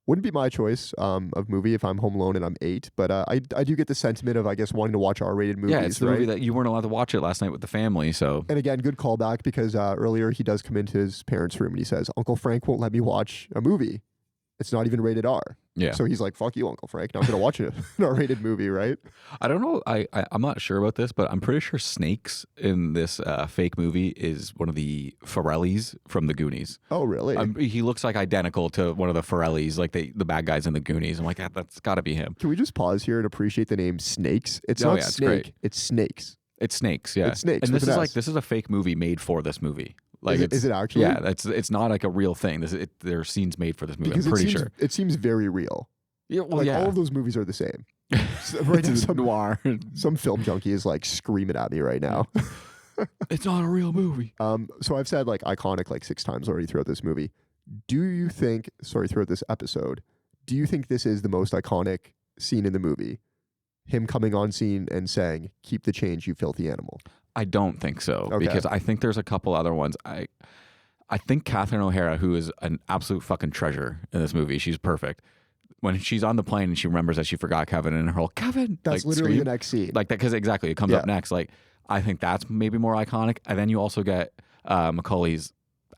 Wouldn't be my choice of movie if I'm home alone and I'm 8, but I do get the sentiment of, I guess, wanting to watch R-rated movies. Yeah, it's the movie that you weren't allowed to watch it last night with the family, so... And again, good callback because earlier he does come into his parents' room and he says, Uncle Frank won't let me watch a movie. It's not even rated R. Yeah. So he's like, fuck you, Uncle Frank. Now I'm going to watch an R-rated movie, right? I don't know. I'm not sure about this, but I'm pretty sure Snakes in this fake movie is one of the Forellis from the Goonies. Oh, really? He looks like identical to one of the Forellis, like the bad guys in the Goonies. I'm like, that's got to be him. Can we just pause here and appreciate the name Snakes? It's Oh, not yeah, it's Snake. great. It's Snakes. It's Snakes, yeah. It's Snakes And with this an is S. like, this is a fake movie made for this movie. Like is it actually? Yeah, it's not like a real thing. There are scenes made for this movie. Because I'm pretty sure. It seems very real. Yeah, well, Like yeah. all of those movies are the same. Right now, It's noir. some film junkie is like screaming at me right now. It's not a real movie. So I've said like iconic like 6 times already throughout this movie. Throughout this episode, do you think this is the most iconic scene in the movie? Him coming on scene and saying, "Keep the change, you filthy animal." I don't think so because I think there's a couple other ones. I think Catherine O'Hara, who is an absolute fucking treasure in this movie, she's perfect. When she's on the plane and she remembers that she forgot Kevin and her whole Kevin, That's like, literally scream, the next scene. like that because exactly it comes up next. Like I think that's maybe more iconic, and then you also get Macaulay's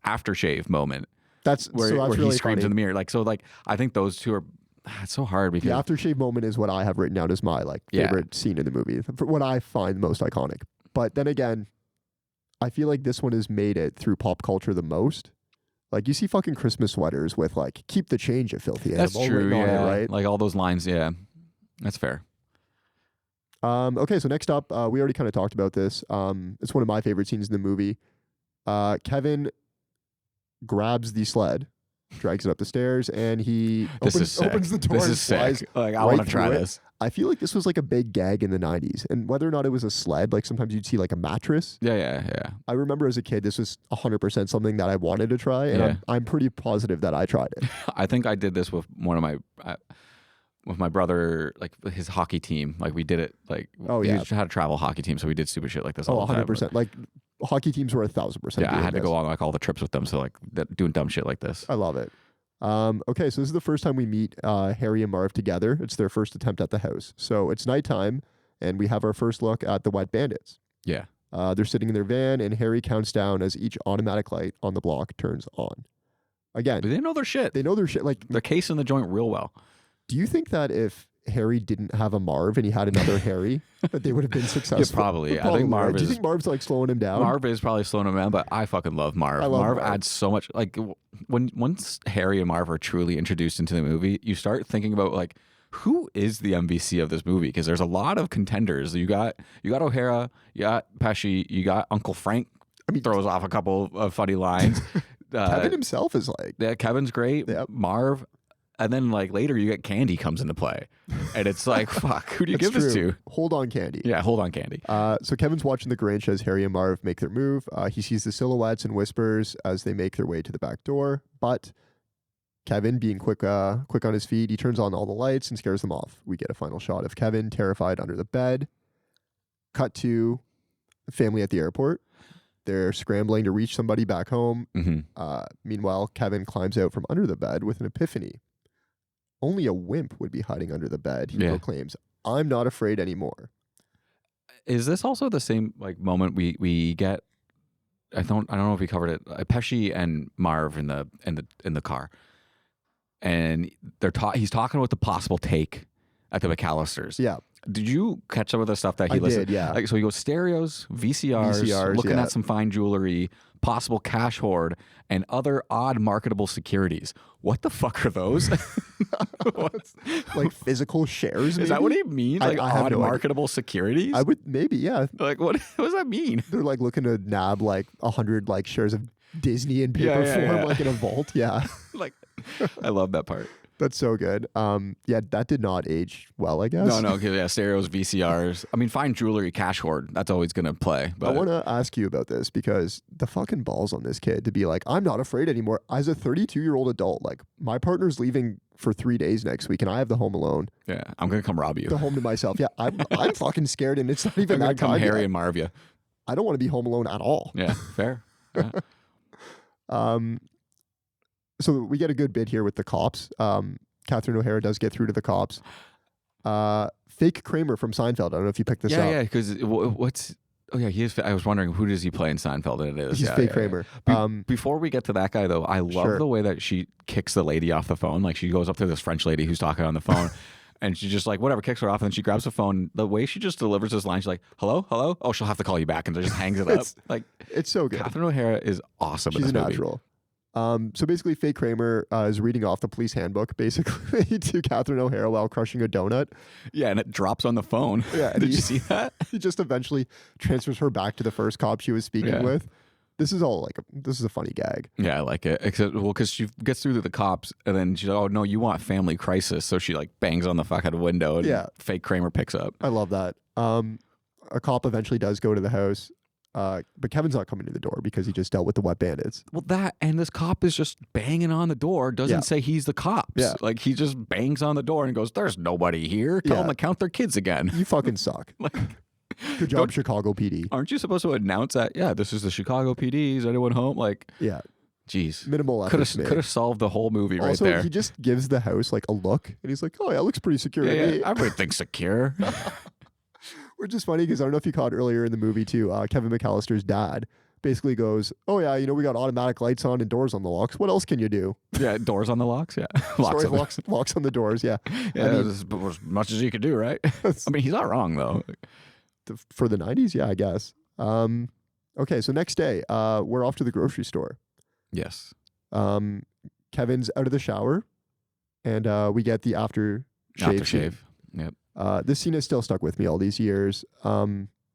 aftershave moment. That's where really he screams funny. in the mirror. Like so, like I think those two are. It's so hard because The aftershave moment is what I have written down as my favorite scene in the movie, for what I find most iconic. But then again, I feel like this one has made it through pop culture the most. Like you see fucking Christmas sweaters with like "Keep the change, you filthy animal." that's true. written on Yeah, it, right? like all those lines. Yeah, that's fair. Okay, so next up, we already kind of talked about this. It's one of my favorite scenes in the movie. Kevin grabs the sled, drags it up the stairs, and he opens the door. This and is flies sick. Like I right want to try through it. this. I feel like this was like a big gag in the 90s. And whether or not it was a sled, like sometimes you'd see like a mattress. Yeah. I remember as a kid, this was 100% something that I wanted to try. And Yeah. I'm pretty positive that I tried it. I think I did this with one of my with my brother, like his hockey team. Like we did it. Like Oh, he yeah. had a travel hockey team, so we did stupid shit like this Oh, all the time. 100%. Like hockey teams were 1,000%. Yeah, I doing had to this. go on like all the trips with them, so like doing dumb shit like this. I love it. Okay, so this is the first time we meet Harry and Marv together. It's their first attempt at the house. So it's nighttime, and we have our first look at the Wet Bandits. Yeah. They're sitting in their van, and Harry counts down as each automatic light on the block turns on. Again, But they know their shit. they know their shit. Like, They're casing the joint real well. do you think that if Harry didn't have a Marv and he had another Harry, that they would have been successful. Yeah, probably. I think Marv right? is. Do you think Marv's like slowing him down? Marv is probably slowing him down, but I fucking love Marv. I love Marv Marv. adds so much. Like once Harry and Marv are truly introduced into the movie, you start thinking about like who is the MVC of this movie, because there's a lot of contenders. You got O'Hara, you got Pesci, you got Uncle Frank. Throws off a couple of funny lines. Kevin himself is like, yeah, Kevin's great. Yep. Marv. And then like later you get Candy comes into play. And it's like, fuck, who do you give this to? Hold on, Candy. Yeah, hold on, Candy. So Kevin's watching the Grange as Harry and Marv make their move. He sees the silhouettes and whispers as they make their way to the back door. But Kevin, being quick on his feet, he turns on all the lights and scares them off. We get a final shot of Kevin terrified under the bed. Cut to the family at the airport. They're scrambling to reach somebody back home. Mm-hmm. Meanwhile, Kevin climbs out from under the bed with an epiphany. Only a wimp would be hiding under the bed, he proclaims. I'm not afraid anymore. Is this also the same like moment we get? I don't know if we covered it. Pesci and Marv in the car, and he's talking about the possible take at the McAllisters. Yeah. Did you catch up with the stuff that he I listed? did, yeah. Like, so he goes stereos, VCRs, looking at some fine jewelry, possible cash hoard, and other odd marketable securities. What the fuck are those? Like physical shares, maybe? Is that what he means? Like I have odd no marketable securities? I would, maybe, yeah. Like what does that mean? They're like looking to nab like 100 like shares of Disney in paper form, like in a vault. Yeah. Like, I love that part. That's so good. Yeah, that did not age well, I guess. No, yeah, stereos, VCRs. I mean, fine jewelry, cash hoard. That's always going to play. But I want to ask you about this because the fucking balls on this kid to be like, I'm not afraid anymore. As a 32-year-old adult, like my partner's leaving for 3 days next week and I have the home alone. Yeah, I'm going to come rob you. The home to myself. Yeah, I'm fucking scared and it's not even I'm that come time Harry yet. and Marv you. I don't want to be home alone at all. Yeah, fair. Yeah. So we get a good bit here with the cops. Catherine O'Hara does get through to the cops. Fake Kramer from Seinfeld. I don't know if you picked this up. Yeah, because what's... Oh, yeah, he is. I was wondering, who does he play in Seinfeld? And it is. He's Fake Kramer. Before we get to that guy, though, I love the way that she kicks the lady off the phone. Like, she goes up to this French lady who's talking on the phone, and she just, like, whatever, kicks her off, and then she grabs the phone. The way she just delivers this line, she's like, hello? Oh, she'll have to call you back, and just hangs it up. Like, it's so good. Catherine O'Hara is awesome in She's this a movie. natural. So basically, Fake Kramer is reading off the police handbook, basically, to Catherine O'Hara while crushing a donut. Yeah, and it drops on the phone. Yeah, Did you see that? He just eventually transfers her back to the first cop she was speaking with. This is all like, this is a funny gag. Yeah, I like it. Except, well, because she gets through to the cops, and then she's like, oh, no, you want family crisis. So she, like, bangs on the fucking window, and Fake Kramer picks up. I love that. A cop eventually does go to the house. But Kevin's not coming to the door because he just dealt with the wet bandits. Well, that, and this cop is just banging on the door, doesn't say he's the cops. Yeah. Like, he just bangs on the door and goes, there's nobody here. Tell them to count their kids again. You fucking suck. Like, good job, Chicago PD. Aren't you supposed to announce that, yeah, this is the Chicago PD, is anyone home? Like, yeah. Jeez. Minimal effort. Could have solved the whole movie right also, there. he just gives the house like a look, and he's like, oh, yeah, it looks pretty secure. Yeah, everything's secure. Which is funny because I don't know if you caught earlier in the movie too, Kevin McAllister's dad basically goes, oh yeah, you know, we got automatic lights on and doors on the locks. What else can you do? Yeah, doors on the locks, yeah. Locks on the doors, yeah. Yeah, I mean, as much as you could do, right? I mean, he's not wrong though. For the 90s, yeah, I guess. Okay, so next day, we're off to the grocery store. Yes. Kevin's out of the shower, and we get the aftershave. Yep. This scene has still stuck with me all these years.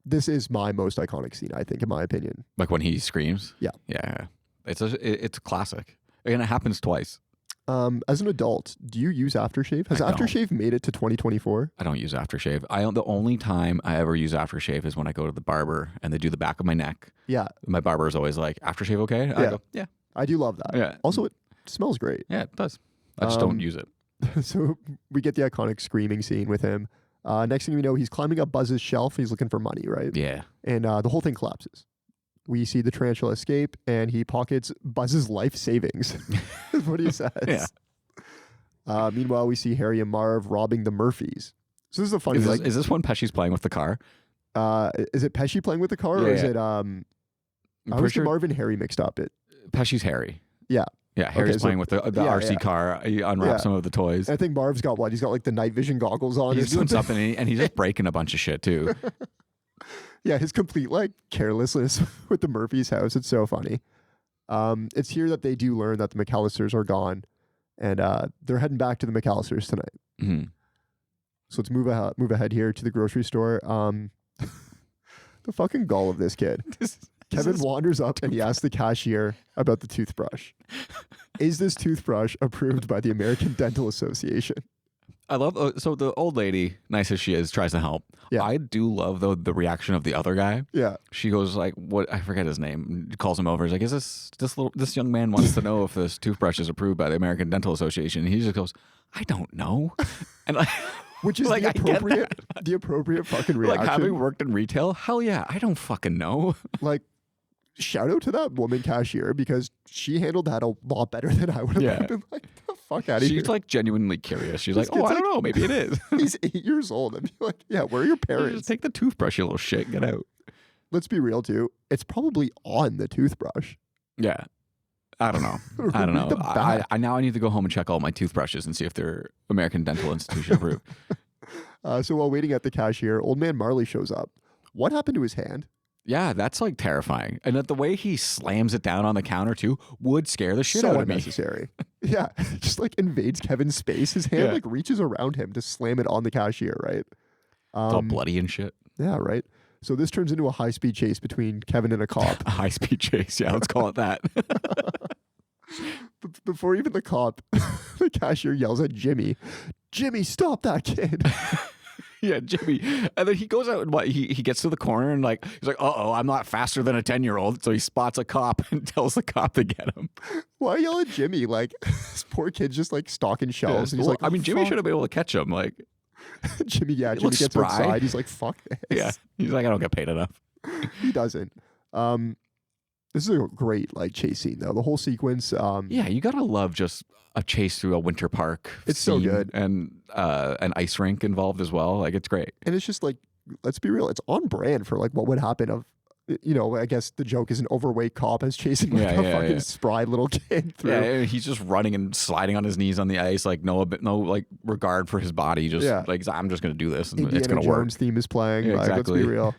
This is my most iconic scene, I think, in my opinion. Like when he screams? Yeah. Yeah. It's a classic. And it happens twice. As an adult, do you use aftershave? Has aftershave made it to 2024? I don't use aftershave. The only time I ever use aftershave is when I go to the barber and they do the back of my neck. Yeah. My barber is always like, aftershave okay? I go, yeah. I do love that. Yeah. Also, it smells great. Yeah, it does. I just don't use it. So we get the iconic screaming scene with him. Next thing we know, he's climbing up Buzz's shelf. He's looking for money, right? Yeah. And the whole thing collapses. We see the tarantula escape, and he pockets Buzz's life savings. Is what he says. Yeah. Meanwhile, we see Harry and Marv robbing the Murphys. So this is a funny. Is this when Pesci's playing with the car? Is it Pesci playing with the car, or is it? I was the Marv and Harry mixed up. Pesci's Harry. Yeah. Yeah, Harry's Okay, so- playing with the RC yeah. car. He unwraps Yeah. some of the toys. I think Marv's got what? He's got like the night vision goggles on. He's or doing something, and he's just breaking a bunch of shit too. Yeah, his complete like carelessness with the Murphy's house. It's so funny. It's here that they do learn that the McAllisters are gone, and they're heading back to the McAllisters tonight. Mm-hmm. So let's move ahead here to the grocery store. The fucking gall of this kid. Kevin wanders up and he asks the cashier about the toothbrush. Is this toothbrush approved by the American Dental Association? I love so the old lady, nice as she is, tries to help. Yeah. I do love though the reaction of the other guy. Yeah. She goes like, "What? I forget his name." Calls him over. He's like, "Is this young man wants to know if this toothbrush is approved by the American Dental Association?" And he just goes, "I don't know," and like, Which is like, I get the appropriate fucking like reaction. having worked in retail. Hell yeah, I don't fucking know. Like, shout out to that woman cashier because she handled that a lot better than I would have. Yeah. Been like, the fuck out of here. She's like genuinely curious. She's This like, "Oh, kid's I don't know. Maybe it is." He's 8 years old. I'd be like, yeah, where are your Just parents? take the toothbrush, you little shit. Get out. Let's be real too. It's probably on the toothbrush. Yeah. I don't know. I don't Read know. the back. I now I need to go home and check all my toothbrushes and see if they're American Dental Institution approved. So while waiting at the cashier, old man Marley shows up. What happened to his hand? Yeah, that's like terrifying. And the way he slams it down on the counter too would scare the shit So out of me. unnecessary. Yeah, just like invades Kevin's space. His hand Yeah. like reaches around him to slam it on the cashier, right? It's all bloody and shit. Yeah, right. So this turns into a high-speed chase between Kevin and a cop. A high speed chase. Yeah, let's call it that. Before even the cop, the cashier yells at Jimmy, "Jimmy, stop that kid!" Yeah, Jimmy. And then he goes out and he gets to the corner and like he's like, "Uh-oh, I'm not faster than a 10-year-old." So he spots a cop and tells the cop to get him. Why yell at Jimmy? Like this poor kid's just like stocking shelves, and he's Well, like, I mean, Jimie "Fuck." should have been able to catch him. Like, Jimmy gets looks spry. outside. He's like, "Fuck this." yeah, he's like, "I don't get paid enough." He doesn't. This is a great like chase scene though. The whole sequence. Yeah, you gotta love just a chase through a winter park. It's so scene good. and an ice rink involved as well. Like it's great. And it's just like, let's be real, it's on brand for like what would happen of, you know, I guess the joke is an overweight cop is chasing like a fucking spry little kid through. Yeah, and he's just running and sliding on his knees on the ice, like no like regard for his body. Just like I'm just gonna do this, and Indiana it's gonna Jones work. theme is playing. Yeah, like, exactly. Let's be real.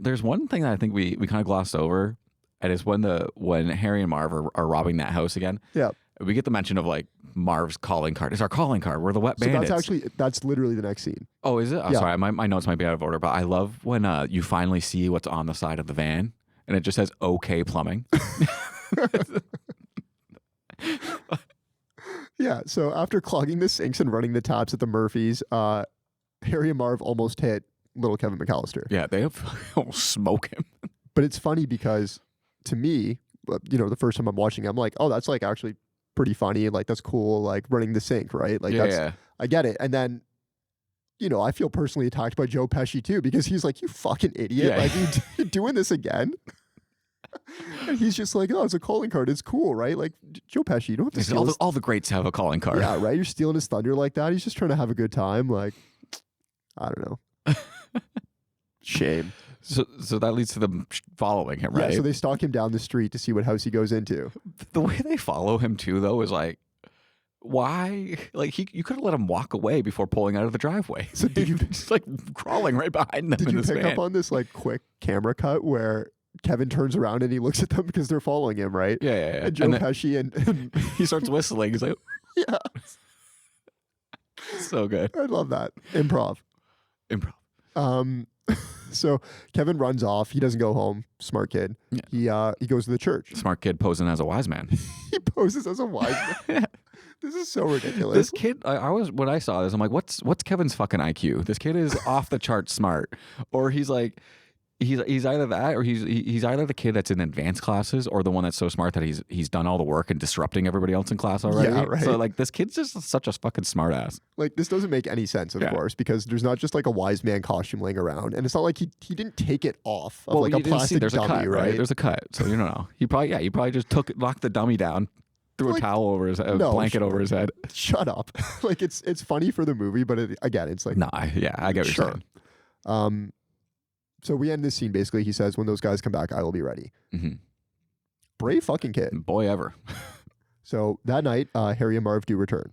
There's one thing that I think we kind of glossed over, and it's when Harry and Marv are robbing that house again. Yeah. We get the mention of like Marv's calling card. It's our calling card. We're the wet bandits. That's literally the next scene. Oh, is it? Oh, Yeah. sorry. My notes might be out of order, but I love when you finally see what's on the side of the van and it just says OK Plumbing. Yeah. So after clogging the sinks and running the taps at the Murphys, Harry and Marv almost hit little Kevin McAllister. Yeah, they almost smoke him. But it's funny because to me, you know, the first time I'm watching, I'm like, oh, that's like actually pretty funny. Like that's cool. Like running the sink, right? Like I get it. And then, you know, I feel personally attacked by Joe Pesci too because he's like, you fucking idiot. Yeah. Like you doing this again. And he's just like, oh, it's a calling card. It's cool, right? Like Joe Pesci, you don't have to steal all the greats have a calling card. Yeah, right. You're stealing his thunder like that. He's just trying to have a good time. Like, I don't know. Shame. So that leads to them following him, right? Yeah, so they stalk him down the street to see what house he goes into. The way they follow him too, though, is like, why? Like you could have let him walk away before pulling out of the driveway. So did you just like crawling right behind them? Did in you this pick van. up on this like quick camera cut where Kevin turns around and he looks at them because they're following him, right? Yeah. And Joe then Pesci and he starts whistling. He's like, yeah, so good. I love that improv. So Kevin runs off. He doesn't go home. Smart kid. Yeah. He goes to the church. Smart kid posing as a wise man. He poses as a wise man. This is so ridiculous. This kid, when I saw this, I'm like, what's Kevin's fucking IQ? This kid is off the chart smart, or he's like, he's either that, or he's either the kid that's in advanced classes, or the one that's so smart that he's done all the work and disrupting everybody else in class already. Yeah, right. So like, this kid's just such a fucking smart ass. Like this doesn't make any sense, of course, because there's not just like a wise man costume laying around, and it's not like he didn't take it off of like a plastic there's dummy, a cut, right? There's a cut, so you don't know. He probably just locked the dummy down, threw a towel over his head, a blanket over his head. Shut up! Like it's funny for the movie, but again, it's like I get what you're saying. So we end this scene basically. He says, "When those guys come back, I will be ready." Mm-hmm. Brave fucking kid. Boy ever. So that night, Harry and Marv do return.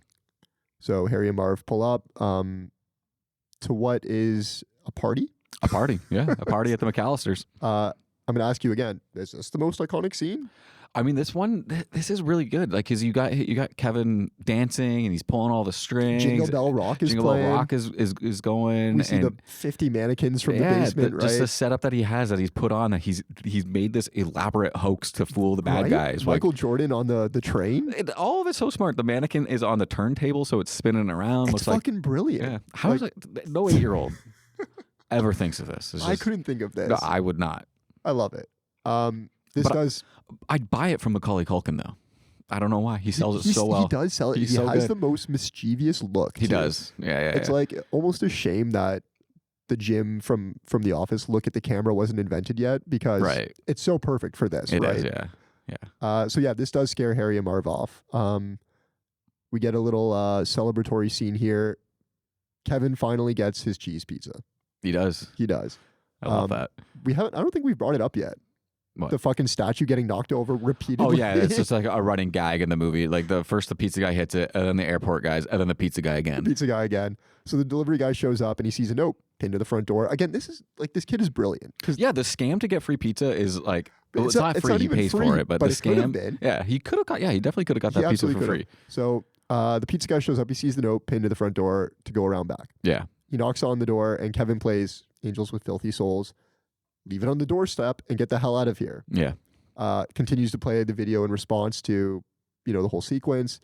So Harry and Marv pull up to what is a party? A party, yeah. A party at the McAllisters. I'm going to ask you again. Is this the most iconic scene? I mean, this is really good. Like, cause you got Kevin dancing and he's pulling all the strings. Jingle Bell Rock is Jingle playing. Bell Rock is going. We see the 50 mannequins from the basement, right? Just the setup that he has that he's put on, that he's made this elaborate hoax to fool the bad guys. Michael Jordan on the train. All of it's so smart. The mannequin is on the turntable, so it's spinning around. It's fucking brilliant. Yeah. How is it? No 8-year-old ever thinks of this. I couldn't think of this. No, I would not. I love it. I'd buy it from Macaulay Culkin though. I don't know why. He sells it so well. He does sell it. He has good. the most mischievous look. He does. Yeah. It's like almost a shame that the Jim from The Office look at the camera wasn't invented yet, because it's so perfect for this. It right? is, yeah. So this does scare Harry and Marv off. We get a little celebratory scene here. Kevin finally gets his cheese pizza. He does. I love that. I don't think we've brought it up yet. What? The fucking statue getting knocked over repeatedly. Oh yeah, it's just like a running gag in the movie. Like the pizza guy hits it, and then the airport guys, and then the pizza guy again. So the delivery guy shows up and he sees a note pinned to the front door. Again, this kid is brilliant. Yeah, the scam to get free pizza is like, it's not free. Not he pays free, for it, but the scam. Yeah, he could have got. Yeah, he definitely could have got that pizza for free. So the pizza guy shows up. He sees the note pinned to the front door to go around back. Yeah. He knocks on the door and Kevin plays Angels with Filthy Souls. Leave it on the doorstep and get the hell out of here. Yeah. Continues to play the video in response to, the whole sequence.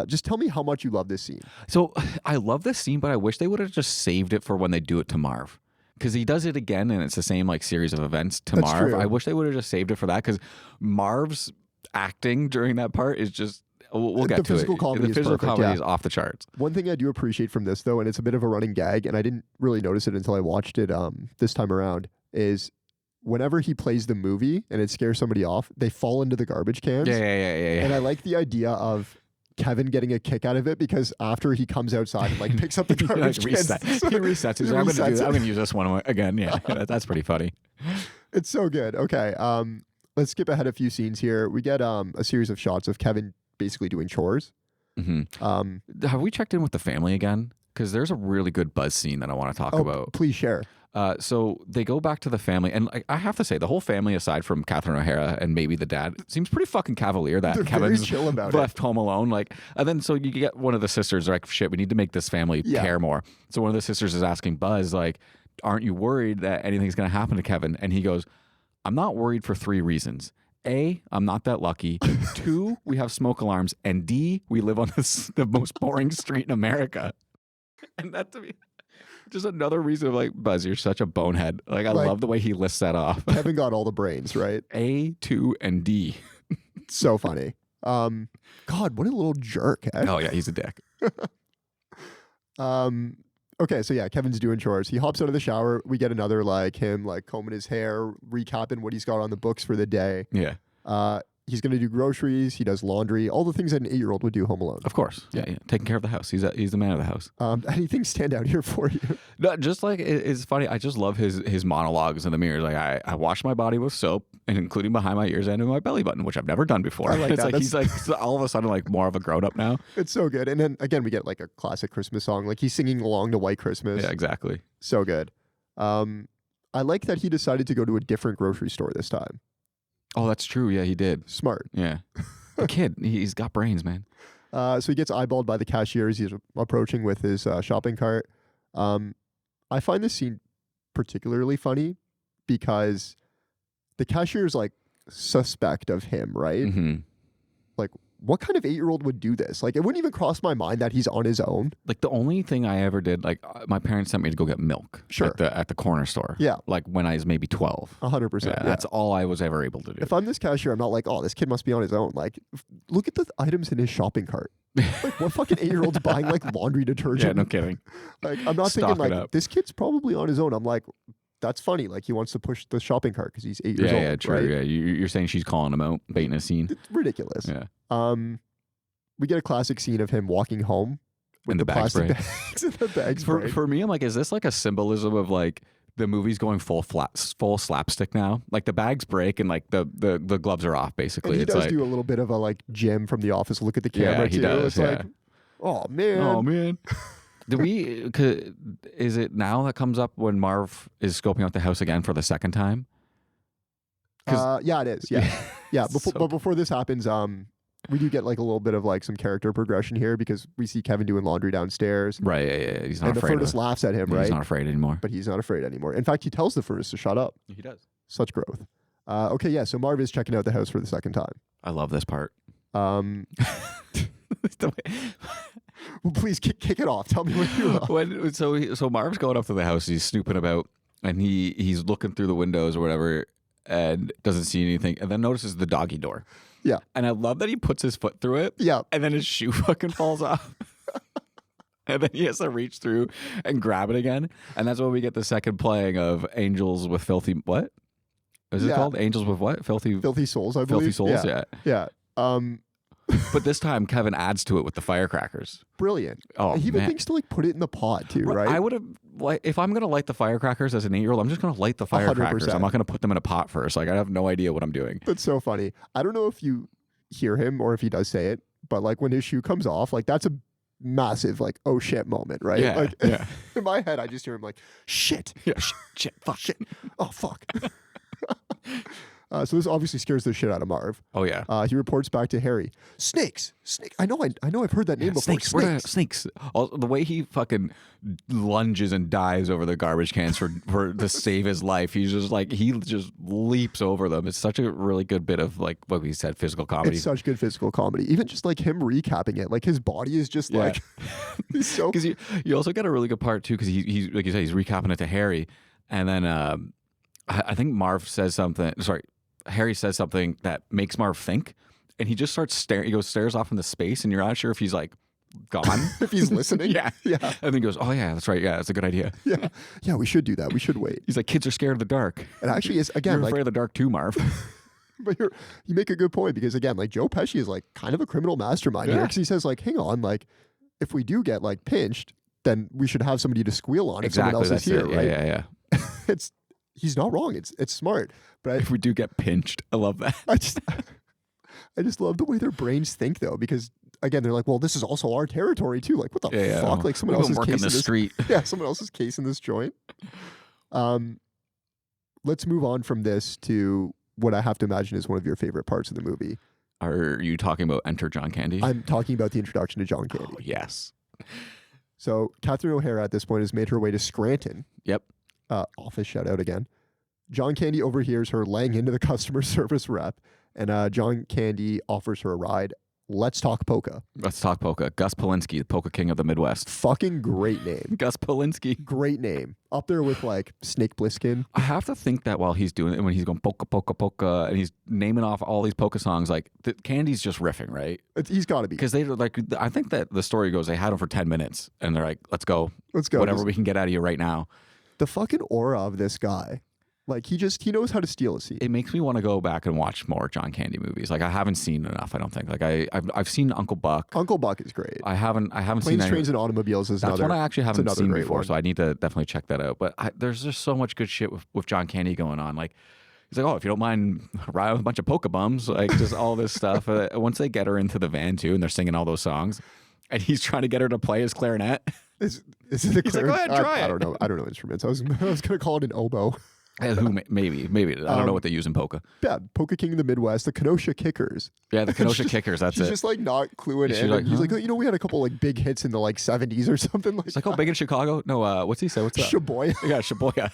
Just tell me how much you love this scene. So I love this scene, but I wish they would have just saved it for when they do it to Marv. Because he does it again, and it's the same series of events to That's Marv. true. I wish they would have just saved it for that, because Marv's acting during that part is just, we'll get to it. The physical comedy is off the charts. One thing I do appreciate from this, though, and it's a bit of a running gag, and I didn't really notice it until I watched it this time around, is whenever he plays the movie and it scares somebody off, they fall into the garbage cans. Yeah. And I like the idea of Kevin getting a kick out of it, because after he comes outside and picks up the garbage cans, he resets. He's like, I'm going to use this one again. Yeah, that's pretty funny. It's so good. Okay, let's skip ahead a few scenes here. We get a series of shots of Kevin basically doing chores. Mm-hmm. Have we checked in with the family again? Because there's a really good buzz scene that I want to talk about. Please share. So they go back to the family, and I have to say, the whole family, aside from Catherine O'Hara and maybe the dad, seems pretty fucking cavalier that They're Kevin's very chill about left home alone. And then so you get one of the sisters like, shit, we need to make this family care more. So one of the sisters is asking Buzz, like, aren't you worried that anything's going to happen to Kevin? And he goes, I'm not worried for 3 reasons. A, I'm not that lucky. 2, we have smoke alarms. And D, we live on the most boring street in America. And that to me, just another reason of Buzz, you're such a bonehead. I love the way he lists that off. Kevin got all the brains, right? A, 2, and D. So funny. God, what a little jerk. Eh? Oh yeah, he's a dick. Okay, so Kevin's doing chores. He hops out of the shower. We get another him combing his hair, recapping what he's got on the books for the day. Yeah. He's going to do groceries. He does laundry. All the things that an 8-year-old would do home alone. Of course. Yeah. Taking care of the house. He's the man of the house. Anything stand out here for you? No, just it's funny. I just love his monologues in the mirror. I wash my body with soap, and including behind my ears and in my belly button, which I've never done before. I like that. He's all of a sudden more of a grown up now. It's so good. And then again, we get a classic Christmas song. He's singing along to White Christmas. Yeah, exactly. So good. I like that he decided to go to a different grocery store this time. Oh, that's true. Yeah, he did. Smart. Yeah. A kid. He's got brains, man. So he gets eyeballed by the cashier as he's approaching with his shopping cart. I find this scene particularly funny because the cashier is suspect of him, right? Mm-hmm. What kind of 8-year-old would do this? It wouldn't even cross my mind that he's on his own. The only thing I ever did, my parents sent me to go get milk. Sure. At the corner store. Yeah. When I was maybe 12. 100%. Yeah. That's all I was ever able to do. If I'm this cashier, I'm not oh, this kid must be on his own. Look at the items in his shopping cart. What fucking 8-year-old's buying laundry detergent? Yeah, no kidding. I'm not thinking this kid's probably on his own. I'm that's funny. He wants to push the shopping cart because he's 8 years old. Yeah, true. Right? Yeah, you're saying she's calling him out, baiting a scene. It's ridiculous. Yeah. We get a classic scene of him walking home with the bag plastic spray. bags and the bag spray. For me, I'm is this a symbolism of the movie's going full slapstick now. Like the bags break and like the gloves are off basically. And he it's does like, do a little bit of a like Jim from The Office look at the camera he too. does, It's like, oh man. Oh man. Is it now that comes up when Marv is scoping out the house again for the second time? Yeah, it is. Yeah. Yeah. But before this happens, we do get like a little bit of like some character progression here because we see Kevin doing laundry downstairs. Right. Yeah. He's not and afraid. The furnace laughs at him, right? He's not afraid anymore. But he's not afraid anymore. In fact, he tells the furnace to shut up. He does. Such growth. Okay, yeah. So Marv is checking out the house for the second time. I love this part. Well, please kick it off. Tell me what you love. So Marv's going up to the house. He's snooping about, and he's looking through the windows or whatever, and doesn't see anything, and then notices the doggy door. Yeah, and I love that he puts his foot through it. Yeah, and then his shoe fucking falls off, and then he has to reach through and grab it again, and that's when we get the second playing of Angels with Filthy. What is it called? Angels with what? Filthy Souls. I believe. Filthy Souls. Yeah. But this time, Kevin adds to it with the firecrackers. Brilliant. Oh, he even man. thinks to like put it in the pot too, right? I would have like if I'm gonna light the firecrackers as an 8-year-old, I'm just gonna light the firecrackers. 100%. I'm not gonna put them in a pot first. Like I have no idea what I'm doing. That's so funny. I don't know if you hear him or if he does say it, but like when his shoe comes off, like that's a massive like oh shit moment, right? Yeah. Like Yeah. in my head, I just hear him like shit, Yeah. Shit. Fuck. shit, oh fuck. So this obviously scares the shit out of Marv. Oh yeah. He reports back to Harry. Snakes. I know I've heard that name before. Snakes. The way he fucking lunges and dives over the garbage cans for to save his life. He just leaps over them. It's such a really good bit of like what we said, physical comedy. It's such good physical comedy. Even just like him recapping it, like his body is just like he's so. Because you also get a really good part too. Because he's like you said, he's recapping it to Harry, and then I think Marv says something. Sorry. Harry says something that makes Marv think, and he just starts staring. He stares off into space, and you're not sure if he's like gone, if he's listening. Yeah. And then he goes, "Oh yeah, that's right. Yeah, that's a good idea." Yeah, we should do that. We should wait. He's like, "Kids are scared of the dark." And actually, is again you're like, afraid of the dark too, Marv. But you make a good point because again, like Joe Pesci is like kind of a criminal mastermind here because he says like, "Hang on, like if we do get like pinched, then we should have somebody to squeal on if someone else is here, right?" Yeah. He's not wrong. It's smart. But if we do get pinched, I love that. I just love the way their brains think though, because again, they're like, well, this is also our territory too. Like, what the fuck? Like someone else's case in the street. Yeah, someone else's case in this joint. Let's move on from this to what I have to imagine is one of your favorite parts of the movie. Are you talking about Enter John Candy? I'm talking about the introduction to John Candy. Oh, yes. So Catherine O'Hara at this point has made her way to Scranton. Yep. Office shout out again. John Candy overhears her laying into the customer service rep, and John Candy offers her a ride. Let's talk polka. Let's talk polka. Gus Polinski, the polka king of the Midwest. Fucking great name. Gus Polinski. Great name. Up there with like Snake Plissken. I have to think that while he's doing it, when he's going polka, polka, polka, and he's naming off all these polka songs, like Candy's just riffing, right? He's got to be. Because I think that the story goes, they had him for 10 minutes, and they're like, let's go. Whatever we can get out of you right now. The fucking aura of this guy. Like he knows how to steal a scene. It makes me want to go back and watch more John Candy movies. Like I haven't seen enough. I don't think. Like I've seen Uncle Buck. Uncle Buck is great. I haven't Planes, seen Trains, and Automobiles is that's another. one I actually haven't seen before. One. So I need to definitely check that out. But there's just so much good shit with John Candy going on. Like he's like, oh, if you don't mind riding with a bunch of polka bums, like just all this stuff. Once they get her into the van too, and they're singing all those songs, and he's trying to get her to play his clarinet. Is it a clarinet? Like, go ahead, try it. I don't know. I don't know instruments. I was gonna call it an oboe. Maybe. I don't know what they use in polka. Yeah, Polka King of the Midwest, the Kenosha Kickers. Yeah, the Kenosha Kickers. That's she's it. just like not cluing in. Like, he's like, oh, we had a couple like big hits in the like 70s or something like. It's like, oh, big in Chicago. No, what's he say? What's that? Shaboya. Yeah, Shaboya.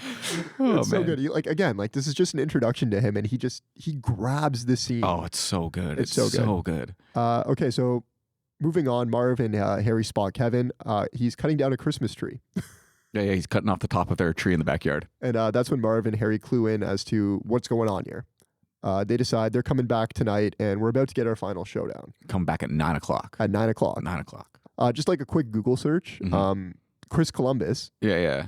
It's so good. This is just an introduction to him, and he grabs the scene. Oh, it's so good. It's so good. Okay, so moving on, Marv and Harry spot Kevin. He's cutting down a Christmas tree. Yeah, he's cutting off the top of their tree in the backyard. And that's when Marv and Harry clue in as to what's going on here. They decide they're coming back tonight, and we're about to get our final showdown. Come back at 9 o'clock. At 9 o'clock. 9 o'clock. Just like a quick Google search. Mm-hmm. Chris Columbus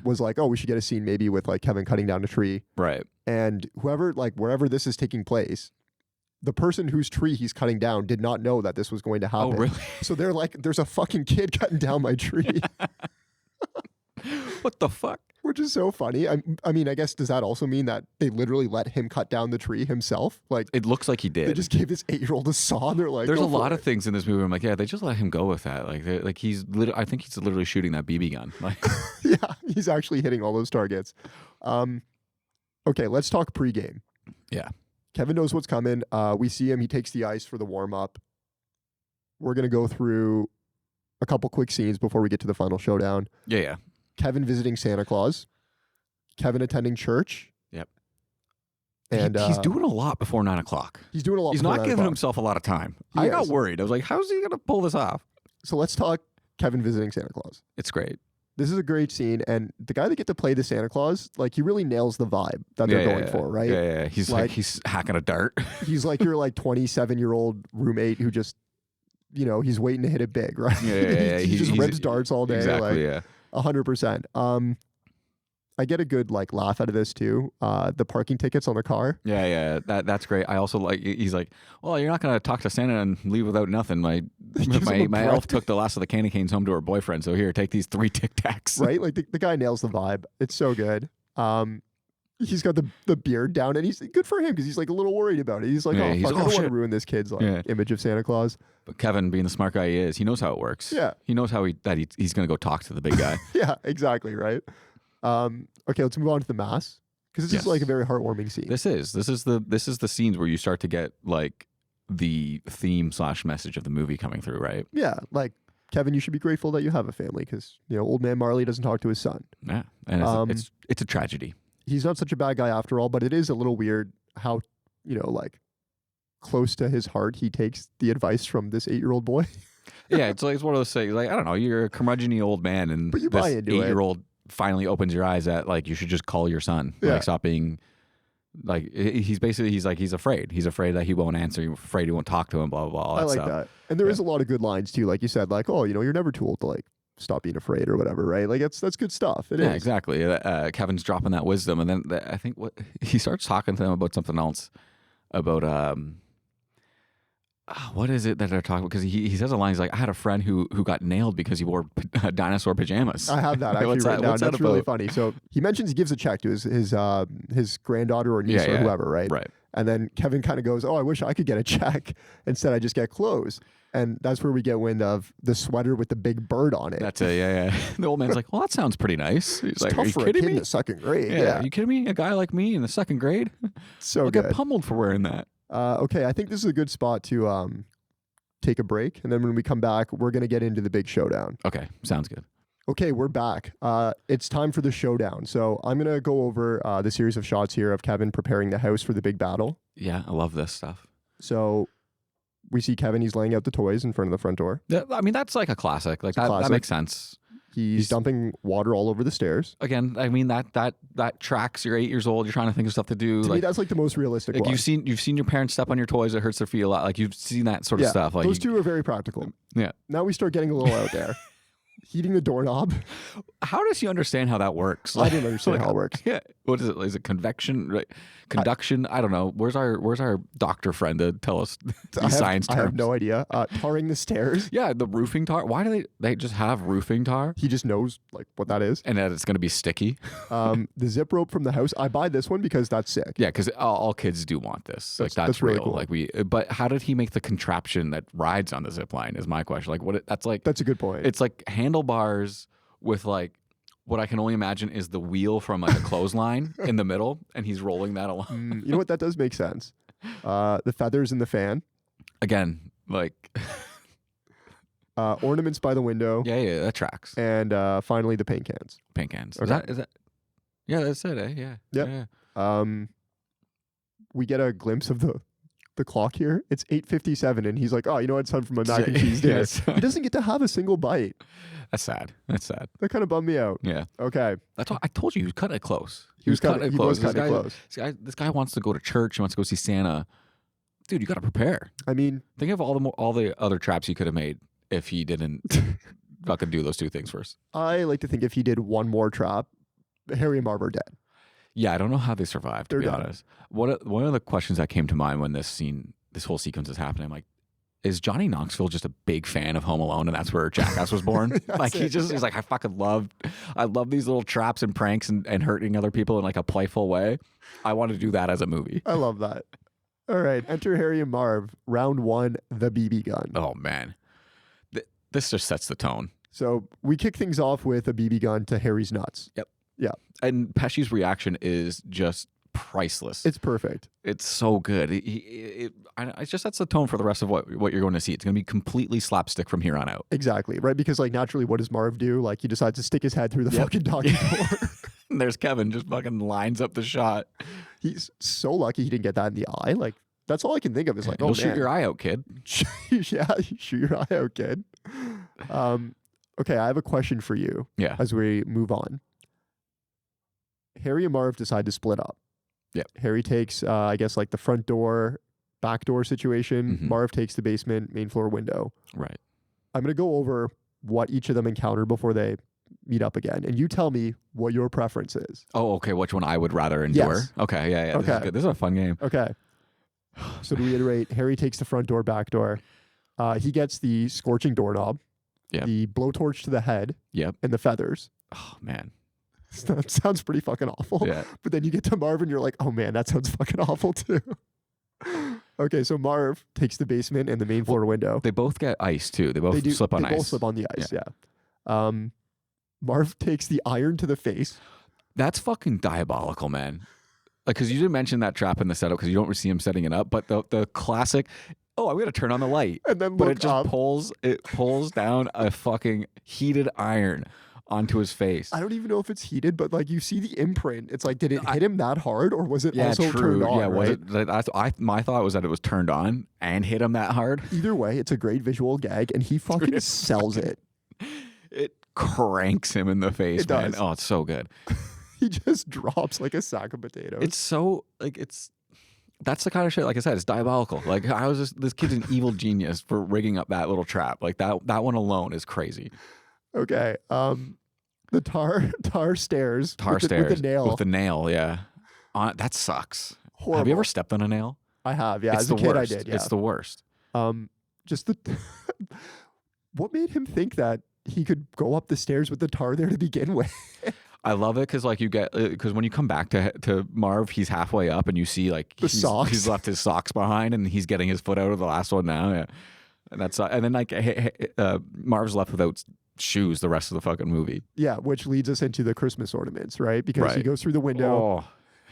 was like, oh, we should get a scene maybe with like Kevin cutting down a tree. Right. And wherever this is taking place, the person whose tree he's cutting down did not know that this was going to happen. Oh, really? So they're like, there's a fucking kid cutting down my tree. What the fuck? Which is so funny. I mean, I guess, does that also mean that they literally let him cut down the tree himself? Like, It looks like he did. they just gave this 8-year-old a saw, and they're like, There's "Go a for lot it." of things in this movie where I'm like, yeah, they just let him go with that. Like I think he's literally shooting that BB gun. Like, Yeah, he's actually hitting all those targets. Okay, let's talk pregame. yeah. Kevin knows what's coming. We see him. He takes the ice for the warm-up. We're going to go through a couple quick scenes before we get to the final showdown. Yeah. Kevin visiting Santa Claus. Kevin attending church. Yep. And he's doing a lot before 9 o'clock. He's doing a lot. He's before not 9 giving o'clock. himself a lot of time. He I got is. worried. I was like, how's he going to pull this off? So let's talk Kevin visiting Santa Claus. It's great. This is a great scene, and the guy that get to play the Santa Claus, like, he really nails the vibe that they're going for, right? Yeah. He's like he's hacking a dart. He's like your 27-year-old roommate who just, he's waiting to hit it big, right? Yeah. he just rips darts all day. Exactly, like, 100%. I get a good laugh out of this too. The parking tickets on the car. Yeah. That's great. I also he's like, well, you're not gonna talk to Santa and leave without nothing. My elf took the last of the candy canes home to her boyfriend. So here, take these 3 Tic Tacs. Right? Like the guy nails the vibe. It's so good. He's got the beard down, and he's good for him because he's like a little worried about it. He's like, I don't want to ruin this kid's image of Santa Claus. But Kevin, being the smart guy he is, he knows how it works. Yeah. He knows how he's gonna go talk to the big guy. Yeah, exactly, right? Okay, let's move on to the mass, because this is like a very heartwarming scene. This is the scenes where you start to get like the theme / message of the movie coming through, right? Yeah, like, Kevin, you should be grateful that you have a family, because old man Marley doesn't talk to his son. Yeah, and it's a tragedy. He's not such a bad guy after all, but it is a little weird how close to his heart he takes the advice from this 8-year-old boy. Yeah, it's one of those things. Like, I don't know, you're a curmudgeon-y old man, and but you this buy into it. 8-year-old finally opens your eyes at you should just call your son. Yeah. Like, stop being he's afraid. He's afraid that he won't answer. He's afraid he won't talk to him. Blah blah blah. All I that like stuff. that, and there is a lot of good lines too, like you said, like, oh, you're never too old to stop being afraid or whatever, right? Like, that's good stuff. It is exactly. Kevin's dropping that wisdom, and then I think he starts talking to them about something else, about what is it that they're talking about? Because he says a line. He's like, I had a friend who got nailed because he wore dinosaur pajamas. I have that actually written down. That's really funny. So he mentions he gives a check to his granddaughter or niece or whoever, right? Right. And then Kevin kind of goes, oh, I wish I could get a check. Instead, I just get clothes. And that's where we get wind of the sweater with the big bird on it. That's it, yeah. The old man's like, well, that sounds pretty nice. He's It's like, tough are you for a kidding kid me? in the second grade. Yeah. Are you kidding me? A guy like me in the second grade? So I'll good. get pummeled for wearing that. Okay, I think this is a good spot to take a break. And then when we come back, we're going to get into the big showdown. Okay, sounds good. Okay, we're back. It's time for the showdown. So I'm going to go over the series of shots here of Kevin preparing the house for the big battle. Yeah, I love this stuff. So we see Kevin, he's laying out the toys in front of the front door. Yeah, I mean, that's like a classic. Like, that makes sense. He's dumping water all over the stairs. Again, I mean, that tracks. You're 8 years old. You're trying to think of stuff to do. To me, that's like the most realistic like one. you've seen your parents step on your toys. It hurts their feet a lot. Like, you've seen that sort of stuff. Like, those two are very practical. Yeah. Now we start getting a little out there. Heating the doorknob. How does he understand how that works? I don't understand how it works. Yeah. What is it? Is it convection? Right? Conduction? I don't know. Where's our doctor friend to tell us these science terms? I have no idea. Tarring the stairs. Yeah, the roofing tar. Why do they just have roofing tar? He just knows what that is. And that it's going to be sticky. The zip rope from the house. I buy this one because that's sick. Yeah, because all kids do want this. That's really real. cool. Like but how did he make the contraption that rides on the zip line? Is my question. Like That's a good point. It's like handlebars with what I can only imagine is the wheel from a clothesline in the middle, and he's rolling that along. You know what? That does make sense. The feathers in the fan. Again, ornaments by the window. Yeah, that tracks. And finally, the paint cans. Paint cans. Okay. Is that? Yeah, that's it. Yeah. Yep. Yeah. We get a glimpse of the clock here. It's 8:57, and he's like, "Oh, you know what? It's time for my mac and cheese dinner." Yes. He doesn't get to have a single bite. That's sad. That kind of bummed me out. Yeah. Okay. That's why I told you he was cutting it close. He was cutting it close. This guy wants to go to church. He wants to go see Santa. Dude, you got to prepare. I mean, think of all the other traps he could have made if he didn't fucking do those two things first. I like to think if he did one more trap, Harry and Barb are dead. Yeah, I don't know how they survived, to They're be done. honest. One of the questions that came to mind when this whole sequence is happening, I'm like, is Johnny Knoxville just a big fan of Home Alone, and that's where Jackass was born? Like he's like, I love these little traps and pranks and hurting other people in like a playful way. I want to do that as a movie. I love that. All right, enter Harry and Marv. Round 1, the BB gun. Oh man, this just sets the tone. So we kick things off with a BB gun to Harry's nuts. Yep. Yeah. And Pesci's reaction is just priceless. It's perfect. It's so good. It just sets the tone for the rest of what you're going to see. It's going to be completely slapstick from here on out. Exactly, right? Because like naturally, what does Marv do? Like he decides to stick his head through the fucking doggy door. And there's Kevin just fucking lines up the shot. He's so lucky he didn't get that in the eye. Like that's all I can think of is like, You'll shoot your eye out, kid. Yeah, shoot your eye out, kid. Okay, I have a question for you. Yeah. As we move on, Harry and Marv decide to split up. Yeah. Harry takes, I guess, like the front door, back door situation. Mhm. Marv takes the basement, main floor window. Right. I'm going to go over what each of them encounter before they meet up again. And you tell me what your preference is. Oh, okay. Which one I would rather endure? Yes. Okay. Yeah. This is Okay. good. This is a fun game. Okay. So to reiterate, Harry takes the front door, back door. He gets the scorching doorknob, Yep. the blowtorch to the head, Yep. and the feathers. Oh man. That sounds pretty fucking awful. Yeah. But then you get to Marv and you're like, oh man, that sounds fucking awful too. Okay, so Marv takes the basement and the main floor window. They both get ice too. They both slip on ice. They both slip on the ice, yeah. Marv takes the iron to the face. That's fucking diabolical, man. Like, because you didn't mention that trap in the setup because you don't see him setting it up. But the classic, oh, I'm gonna turn on the light, and then but look it just up. pulls down a fucking heated iron onto his face. I don't even know if it's heated, but like you see the imprint. It's like, did it hit him that hard, or was it Yeah, also true. turned on? Yeah, was right? it? My thought was that it was turned on and hit him that hard. Either way, it's a great visual gag, and he fucking sells it. It cranks him in the face, It man. does. Oh, it's so good. He just drops like a sack of potatoes. It's so like that's the kind of shit. Like I said, it's diabolical. Like this kid's an evil genius for rigging up that little trap. Like that one alone is crazy. Okay. The tar stairs. With the nail. With the nail, yeah. That sucks. Horrible. Have you ever stepped on a nail? I have, yeah. It's As a the kid, worst. I did. Yeah. It's the worst. Just the. What made him think that he could go up the stairs with the tar there to begin with? I love it because like you get because when you come back to Marv, he's halfway up and you see like socks. He's left his socks behind and he's getting his foot out of the last one now. Yeah, and then like Marv's left without shoes the rest of the fucking movie. Yeah, which leads us into the Christmas ornaments, right? Because he Right. goes through the window, Oh.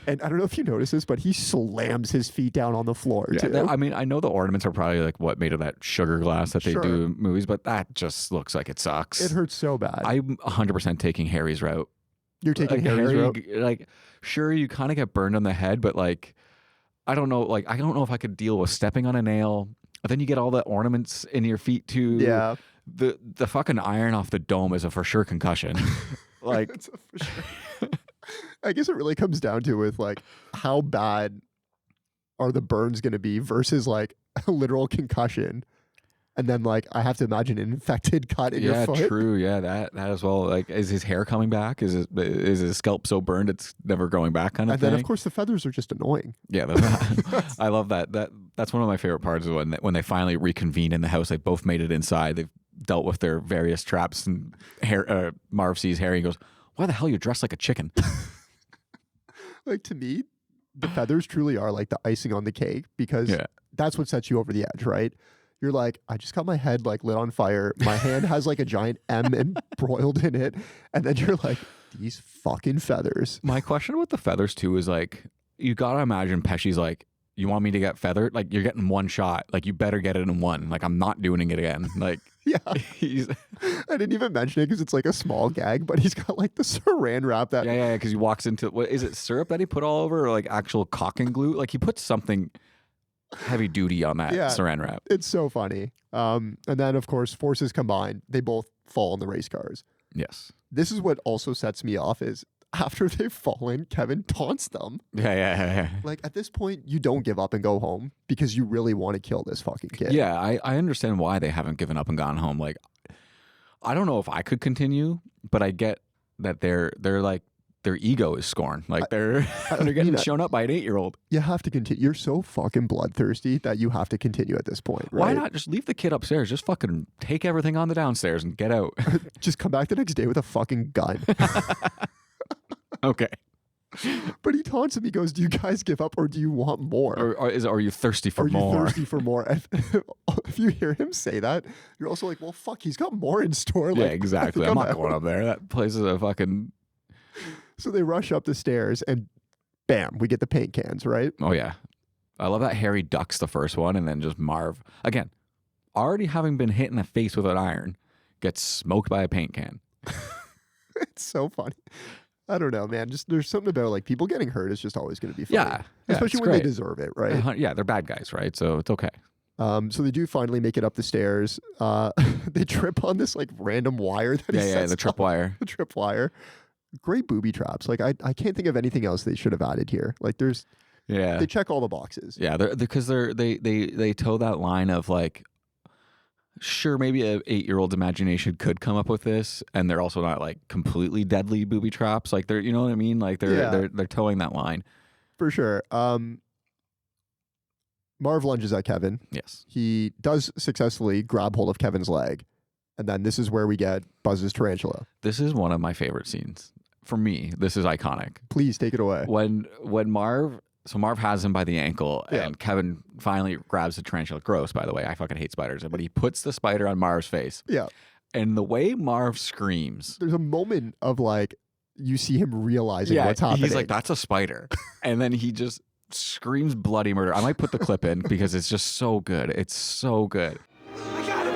and I don't know if you notice this, but he slams his feet down on the floor too. Yeah, I mean, I know the ornaments are probably like what made of that sugar glass that they Sure. do in movies, but that just looks like it sucks. It hurts so bad. I'm 100% taking Harry's route. You're taking Like, Harry's route? like, sure, you kind of get burned on the head, but like, I don't know. Like, I don't know if I could deal with stepping on a nail. But then you get all the ornaments in your feet too. Yeah. The fucking iron off the dome is a for sure concussion. Like, That's for sure. I guess it really comes down to with like how bad are the burns going to be versus like a literal concussion. And then like I have to imagine an infected cut in your foot. Yeah, true. Yeah, that as well. Like, is his hair coming back? Is his scalp so burned it's never growing back? Kind of And thing. then of course the feathers are just annoying. Yeah, I love that. That's one of my favorite parts is when they finally reconvene in the house. They both made it inside. They've dealt with their various traps, and Marv sees Harry and goes, "Why the hell are you dressed like a chicken?" Like to me, the feathers truly are like the icing on the cake because Yeah. that's what sets you over the edge, right? You're like, I just got my head like lit on fire. My hand has like a giant M embroiled in it. And then you're like, these fucking feathers. My question with the feathers too is like, you gotta imagine Pesci's like, you want me to get feathered? Like, you're getting one shot. Like, you better get it in one. Like, I'm not doing it again. Like, Yeah. he's I didn't even mention it because it's like a small gag, but he's got like the saran wrap that. yeah. Because he walks into what is it syrup that he put all over or like actual caulking glue? Like, he puts something heavy duty on that Yeah. saran wrap. It's so funny. And then, of course, forces combined, they both fall in the race cars. Yes. This is what also sets me off is after they've fallen, Kevin taunts them. Yeah. Like, at this point, you don't give up and go home because you really want to kill this fucking kid. Yeah, I understand why they haven't given up and gone home. Like, I don't know if I could continue, but I get that they're like their ego is scorned. Like they're getting shown up by an 8-year-old. You have to continue. You're so fucking bloodthirsty that you have to continue at this point, right? Why not just leave the kid upstairs? Just fucking take everything on the downstairs and get out. Just come back the next day with a fucking gun. Okay. But he taunts him. He goes, "Do you guys give up, or do you want more? Or are you thirsty for more? Are you thirsty for more?" If you hear him say that, you're also like, "Well, fuck, he's got more in store." Yeah, Like, exactly. I'm not going up there. That place is a fucking... So they rush up the stairs, and bam, we get the paint cans, right? Oh, yeah. I love that Harry ducks the first one, and then just Marv, again, already having been hit in the face with an iron, gets smoked by a paint can. It's so funny. I don't know, man. Just there's something about like people getting hurt is just always going to be funny. Yeah, especially when they deserve it, right? Yeah, they're bad guys, right? So it's okay. So they do finally make it up the stairs. They trip on this like random wire that he sets the trip wire. The trip wire. Great booby traps. Like I can't think of anything else they should have added here. Like they check all the boxes. Yeah, because they toe that line of like, sure, maybe a 8-year-old's imagination could come up with this, and they're also not like completely deadly booby traps. Like they're, you know what I mean? Like they're towing that line for sure. Marv lunges at Kevin. Yes, he does successfully grab hold of Kevin's leg, and then this is where we get Buzz's tarantula. This is one of my favorite scenes. For me, this is iconic. Please take it away. When Marv has him by the ankle, and Kevin finally grabs the tarantula. Gross, by the way. I fucking hate spiders. But he puts the spider on Marv's face. Yeah. And the way Marv screams. There's a moment of like, you see him realizing what's happening. He's like, that's a spider. And then he just screams bloody murder. I might put the clip in because it's just so good. It's so good. I got him.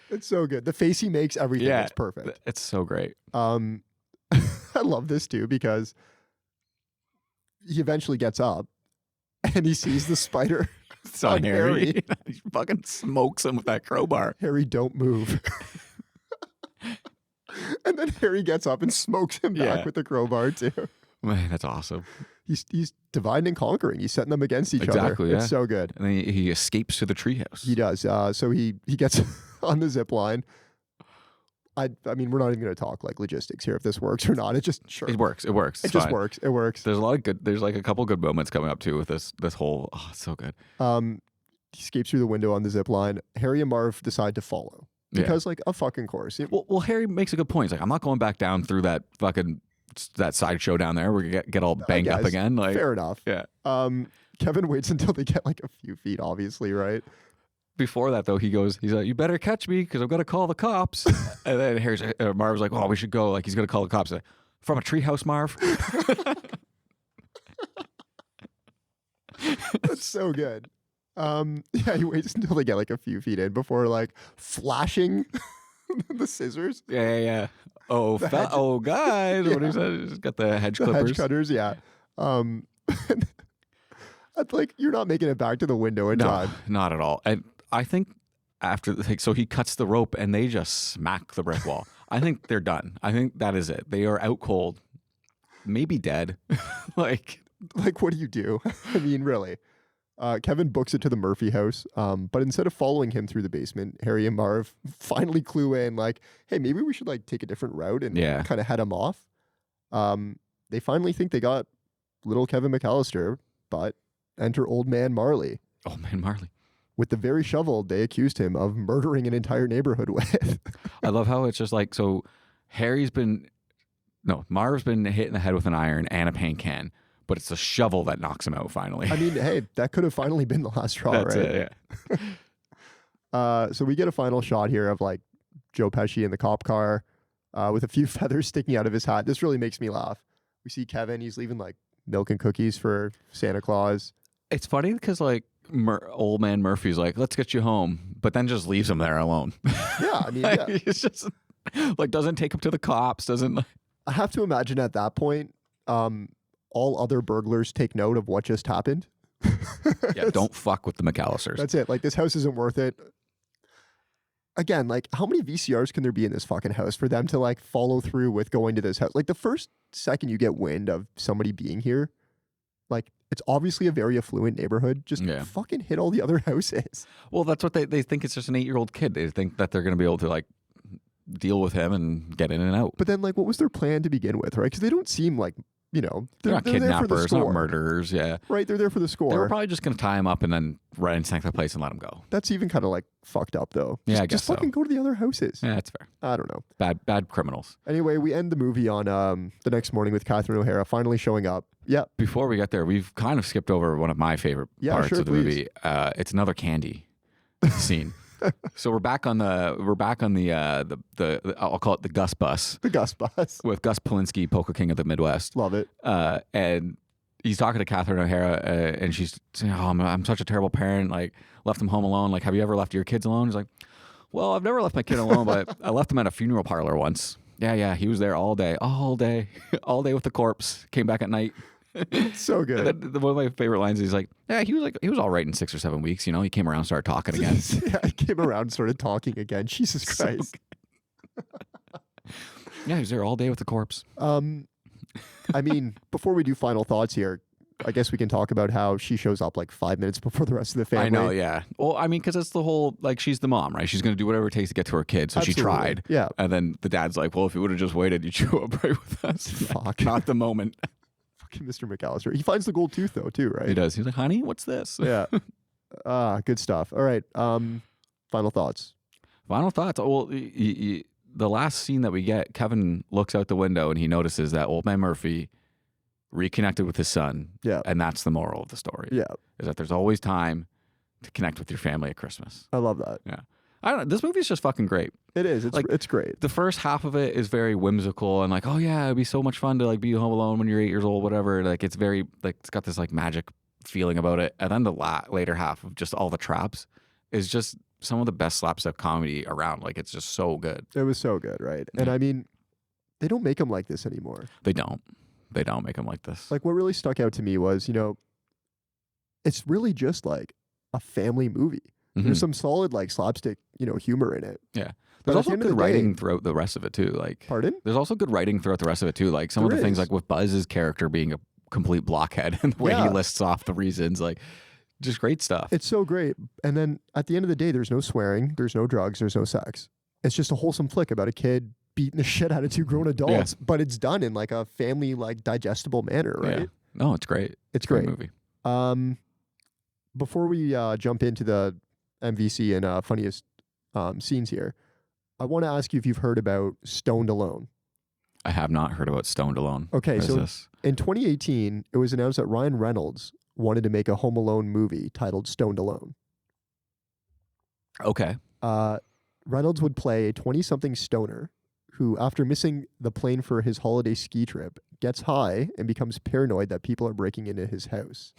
It's so good. The face he makes, everything. It's perfect. It's so great. I love this too because he eventually gets up and he sees the spider. It's on Harry. He fucking smokes him with that crowbar. Harry, don't move. And then Harry gets up and smokes him back with the crowbar too. Man, that's awesome. He's dividing and conquering. He's setting them against each other. Exactly. It's so good. And then he escapes to the treehouse. He does. So he gets on the zip line. I mean, we're not even going to talk like logistics here if this works or not. It just It works. It works. It just works. It works. There's a lot of good. There's like a couple good moments coming up too with this whole. Oh, it's so good. He escapes through the window on the zip line. Harry and Marv decide to follow because like a fucking course. Well, Harry makes a good point. He's like, I'm not going back down through that sideshow down there. We're gonna get all banged up again. Like, fair enough. Yeah. Kevin waits until they get like a few feet, obviously, right? Before that, though, he's like, you better catch me because I'm going to call the cops. And then Marv's like, oh, we should go. Like, he's going to call the cops. Like, from a treehouse, Marv? That's so good. He waits until they get like a few feet in before like flashing the scissors. Yeah. Oh, guys. What he said? He's got the hedge clippers. Hedge cutters, yeah. I'd like, you're not making it back to the window in time. Not at all. And I think so he cuts the rope and they just smack the brick wall. I think they're done. I think that is it. They are out cold, maybe dead. like what do you do? I mean, really. Kevin books it to the Murphy house, but instead of following him through the basement, Harry and Marv finally clue in like, hey, maybe we should like take a different route and kind of head him off. They finally think they got little Kevin McAllister, but enter Old Man Marley. Old Man Marley. With the very shovel they accused him of murdering an entire neighborhood with. I love how it's just like, so Marv's been hit in the head with an iron and a paint can, but it's the shovel that knocks him out finally. I mean, hey, that could have finally been the last straw, That's right? It, yeah. So we get a final shot here of like Joe Pesci in the cop car with a few feathers sticking out of his hat. This really makes me laugh. We see Kevin, he's leaving like milk and cookies for Santa Claus. It's funny because like Old Man Murphy's like, let's get you home, but then just leaves him there alone. Yeah, I mean, It's just like doesn't take him to the cops, doesn't. I have to imagine at that point, all other burglars take note of what just happened. Yeah, don't fuck with the McAllisters. That's it. Like, this house isn't worth it. again, like, how many VCRs can there be in this fucking house for them to like follow through with going to this house? Like, the first second you get wind of somebody being here, like, it's obviously a very affluent neighborhood. Just fucking hit all the other houses. Well, that's what they think. It's just an 8-year-old kid. They think that they're going to be able to like deal with him and get in and out. But then, like, what was their plan to begin with, right? Because they don't seem like, you know, they're not there for the kidnappers, score. not murderers. Yeah, right. They're there for the score. They were probably just going to tie him up and then ransack the place and let him go. That's even kind of like fucked up, though. Yeah, I guess just fucking go to the other houses. Yeah, that's fair. I don't know. Bad criminals. Anyway, we end the movie on the next morning with Catherine O'Hara finally showing up. Yeah. Before we get there, we've kind of skipped over one of my favorite parts of the movie. It's another candy scene. So we're back on the I'll call it the Gus bus. The Gus bus with Gus Polinski, Polka King of the Midwest. Love it. And he's talking to Catherine O'Hara, and she's saying, "Oh, I'm such a terrible parent. Like, left them home alone. Like, have you ever left your kids alone?" He's like, "Well, I've never left my kid alone, but I left him at a funeral parlor once. Yeah, he was there all day with the corpse. Came back at night." So good. One of my favorite lines is like, "Yeah, he was all right in 6 or 7 weeks. You know, he came around, and started talking again." Yeah, he came around, and started talking again. Jesus Christ. Yeah, he was there all day with the corpse. I mean, before we do final thoughts here, I guess we can talk about how she shows up like 5 minutes before the rest of the family. I know, yeah. Well, I mean, because it's the whole, like, she's the mom, right? She's going to do whatever it takes to get to her kid. So Absolutely. She tried. Yeah. And then the dad's like, well, if you would have just waited, you'd show up right with us. Fuck. Not the moment. Fucking Mr. McAllister. He finds the gold tooth, though, too, right? He does. He's like, honey, what's this? Yeah. Good stuff. All right. Final thoughts. Final thoughts. Well, the last scene that we get, Kevin looks out the window and he notices that old man Murphy reconnected with his son. Yeah. And that's the moral of the story. Yeah. Is that there's always time to connect with your family at Christmas. I love that. Yeah. I don't know. This movie is just fucking great. It is. It's great. The first half of it is very whimsical and like, oh yeah, it'd be so much fun to like be home alone when you're 8 years old, whatever. Like it's very like it's got this like magic feeling about it. And then the later half of just all the traps is just some of the best slapstick comedy around. Like it's just so good. It was so good, right? And I mean, they don't make them like this anymore. They don't make them like this. Like what really stuck out to me was, you know, it's really just like a family movie. Mm-hmm. There's some solid like slapstick, you know, humor in it. Yeah. There's also good writing throughout the rest of it too. Like, pardon? There's also good writing throughout the rest of it too. Like some of the things like with Buzz's character being a complete blockhead and the way he lists off the reasons, like just great stuff. It's so great. And then at the end of the day, there's no swearing, there's no drugs, there's no sex. It's just a wholesome flick about a kid beating the shit out of two grown adults, but it's done in like a family, like digestible manner, right? Yeah. No, it's great. It's great movie. Before we jump into the MVC and funniest scenes here, I want to ask you if you've heard about Stoned Alone. I have not heard about Stoned Alone. Okay, so in 2018, it was announced that Ryan Reynolds wanted to make a Home Alone movie titled Stoned Alone. Okay. Reynolds would play a 20-something stoner who, after missing the plane for his holiday ski trip, gets high and becomes paranoid that people are breaking into his house.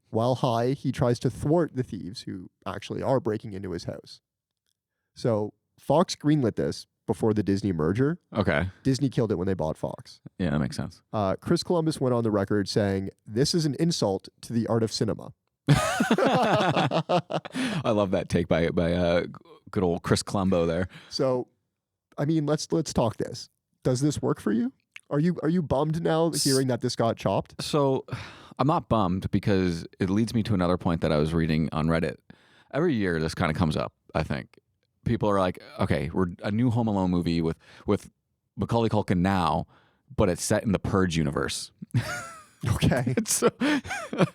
While high, he tries to thwart the thieves who actually are breaking into his house. So Fox greenlit this before the Disney merger. Okay. Disney killed it when they bought Fox. Yeah, that makes sense. Chris Columbus went on the record saying, "This is an insult to the art of cinema." I love that take by good old Chris Columbo there. So, I mean, let's talk this. Does this work for you? Are you bummed now hearing that this got chopped? So, I'm not bummed because it leads me to another point that I was reading on Reddit. Every year, this kind of comes up. I think people are like, "Okay, we're a new Home Alone movie with Macaulay Culkin now, but it's set in the Purge universe." Okay. So,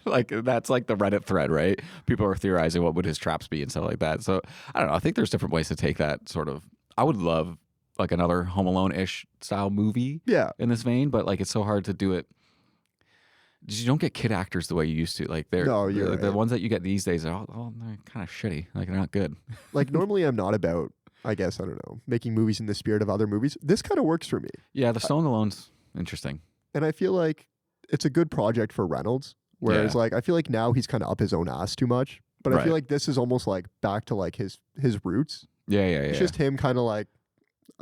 like that's like the Reddit thread, right? People are theorizing what would his traps be and stuff like that. So I don't know. I think there's different ways to take that sort of. I would love like another Home Alone-ish style movie, in this vein, but like it's so hard to do it. You don't get kid actors the way you used to. Like the ones that you get these days are they're kind of shitty. Like they're not good. Like normally I'm not about, I guess, I don't know, making movies in the spirit of other movies. This kind of works for me. Yeah, the Stoned Alone's interesting. And I feel like it's a good project for Reynolds. Whereas like I feel like now he's kind of up his own ass too much. But I feel like this is almost like back to like his roots. Yeah. It's just him kind of like,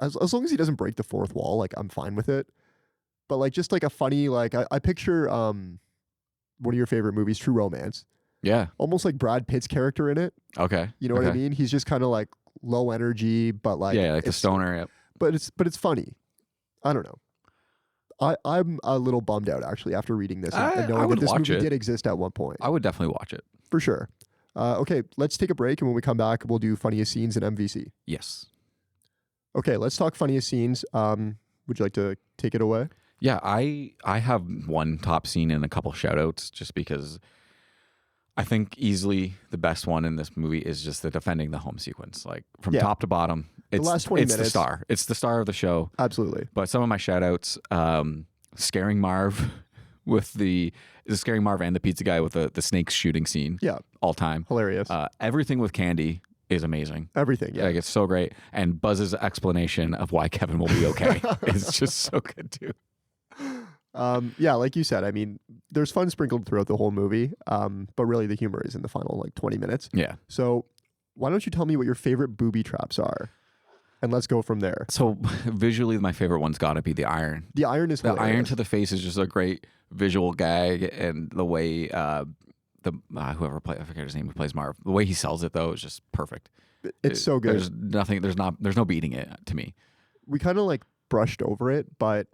as long as he doesn't break the fourth wall, like I'm fine with it. But like just like a funny, like I picture one of your favorite movies, True Romance. Yeah. Almost like Brad Pitt's character in it. Okay. You know what I mean? He's just kind of like low energy, but like Yeah, like the stoner. Yep. But it's funny. I don't know. I'm a little bummed out actually after reading this and knowing that this movie did exist at one point. I would definitely watch it. For sure. Okay, let's take a break, and when we come back, we'll do funniest scenes in MVC. Yes. Okay, let's talk funniest scenes. Would you like to take it away? Yeah, I have one top scene and a couple shout outs just because I think easily the best one in this movie is just the defending the home sequence. Like from top to bottom. It's the last 20 it's minutes. The star. It's the star of the show. Absolutely. But some of my shout outs, scaring Marv with scaring Marv and the pizza guy with the snakes shooting scene. Yeah. All time. Hilarious. Everything with Candy is amazing. Everything, yeah. Like it's so great. And Buzz's explanation of why Kevin will be okay is just so good too. Yeah, like you said, I mean, there's fun sprinkled throughout the whole movie, but really the humor is in the final like 20 minutes. Yeah. So why don't you tell me what your favorite booby traps are? And let's go from there. So visually, my favorite one's got to be the iron. The iron is hilarious. The iron to the face is just a great visual gag, and the way whoever I forget his name, who plays Marv, the way he sells it though is just perfect. It's so good. There's no beating it to me. We kind of like brushed over it, but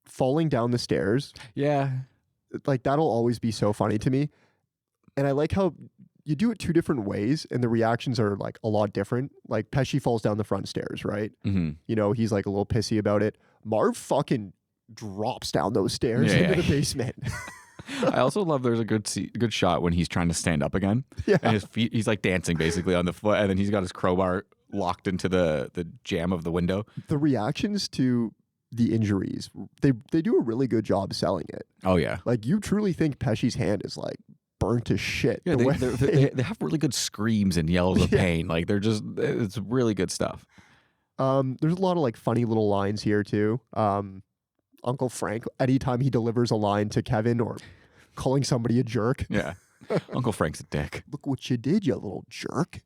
falling down the stairs, yeah, like that'll always be so funny to me. And I like how you do it two different ways, and the reactions are like a lot different. Like Pesci falls down the front stairs, right? Mm-hmm. You know, he's like a little pissy about it. Marv fucking drops down those stairs into the basement. I also love there's a good shot when he's trying to stand up again. Yeah. And his feet, he's like dancing basically on the foot, and then he's got his crowbar locked into the jamb of the window. The reactions to the injuries, they do a really good job selling it. Oh yeah. Like you truly think Pesci's hand is like burnt to shit. Yeah, they have really good screams and yells of pain. Like it's really good stuff. There's a lot of like funny little lines here too. Uncle Frank, anytime he delivers a line to Kevin or calling somebody a jerk. Yeah. Uncle Frank's a dick. Look what you did, you little jerk.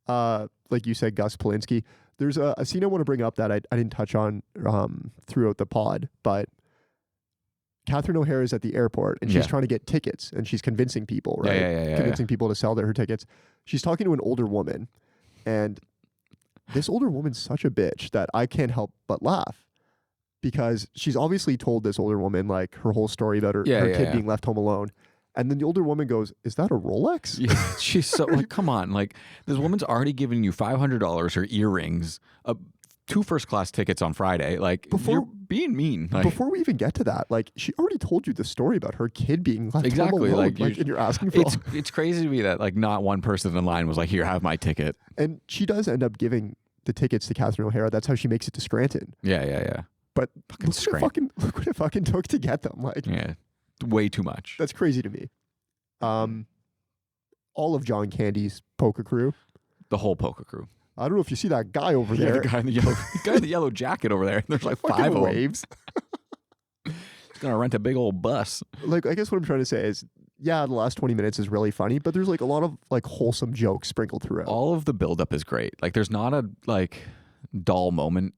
Like you said, Gus Polinski. There's a scene I want to bring up that I didn't touch on throughout the pod, but Catherine O'Hara is at the airport and she's trying to get tickets and she's convincing people, right? Convincing people to sell her tickets. She's talking to an older woman, and this older woman's such a bitch that I can't help but laugh, because she's obviously told this older woman like her whole story about her kid being left home alone. And then the older woman goes, "Is that a Rolex?" Yeah, she's so like, come on. Like, this woman's already giving you $500, her earrings, 2 first-class tickets on Friday. Like, you're being mean. Like, before we even get to that, like, she already told you the story about her kid being left home alone. Like, and you're asking for it's crazy to me that like not one person in line was like, "Here, have my ticket." And she does end up giving the tickets to Catherine O'Hara. That's how she makes it to Scranton. Yeah. But look what it fucking took to get them. Like, yeah. Way too much. That's crazy to me. All of John Candy's poker crew. The whole poker crew. I don't know if you see that guy over there. The guy in the yellow jacket over there. There's like 5 of waves. He's gonna rent a big old bus. Like, I guess what I'm trying to say is, yeah, the last 20 minutes is really funny, but there's like a lot of like wholesome jokes sprinkled throughout. All of the buildup is great. Like, there's not a like dull moment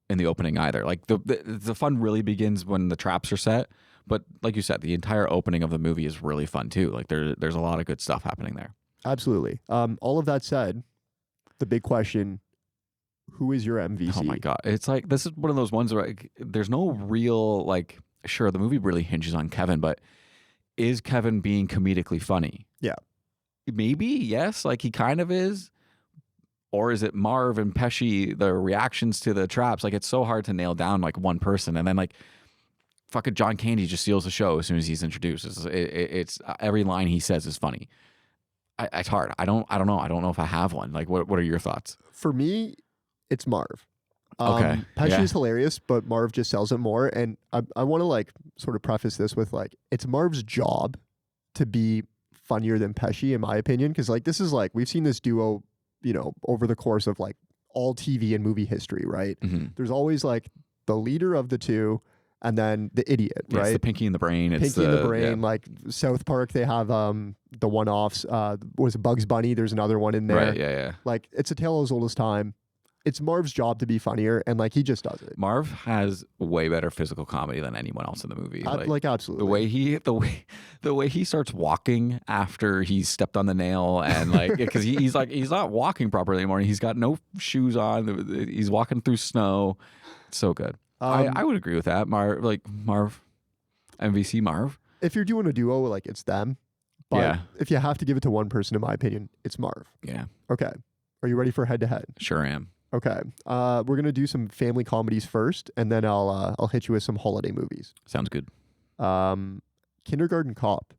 in the opening either. Like the fun really begins when the traps are set. But like you said, the entire opening of the movie is really fun too. Like there's a lot of good stuff happening there. Absolutely. All of that said, the big question: who is your MVC? Oh my god, it's like this is one of those ones where like, there's no real like. Sure, the movie really hinges on Kevin, but is Kevin being comedically funny? Yeah, maybe yes. Like he kind of is. Or is it Marv and Pesci, the reactions to the traps? Like, it's so hard to nail down like one person, and then like fucking John Candy just steals the show as soon as he's introduced. It's every line he says is funny. It's hard. I don't know. I don't know if I have one. Like, what are your thoughts? For me, it's Marv. Okay, Pesci is hilarious, but Marv just sells it more. And I want to like sort of preface this with like, it's Marv's job to be funnier than Pesci, in my opinion, because like this is like we've seen this duo, you know, over the course of like all TV and movie history, right? Mm-hmm. There's always like the leader of the two and then the idiot, right? It's the Pinky in the Brain. Pinky in the Brain. Like South Park, they have the one-offs. Was Bugs Bunny? There's another one in there. Right, yeah. Like, it's a tale as old as time. it's Marv's job to be funnier, and like he just does it. Marv has way better physical comedy than anyone else in the movie. Like absolutely. The way he starts walking after he's stepped on the nail, and like because he's not walking properly anymore. He's got no shoes on. He's walking through snow. It's so good. I would agree with that. Marv, MVC Marv. If you're doing a duo, like it's them. But Yeah. if you have to give it to one person, in my opinion, it's Marv. Yeah, Okay. Are you ready for head to head? sure am. Okay. We're gonna do some family comedies first, and then I'll hit you with some holiday movies. Sounds good. Kindergarten Cop.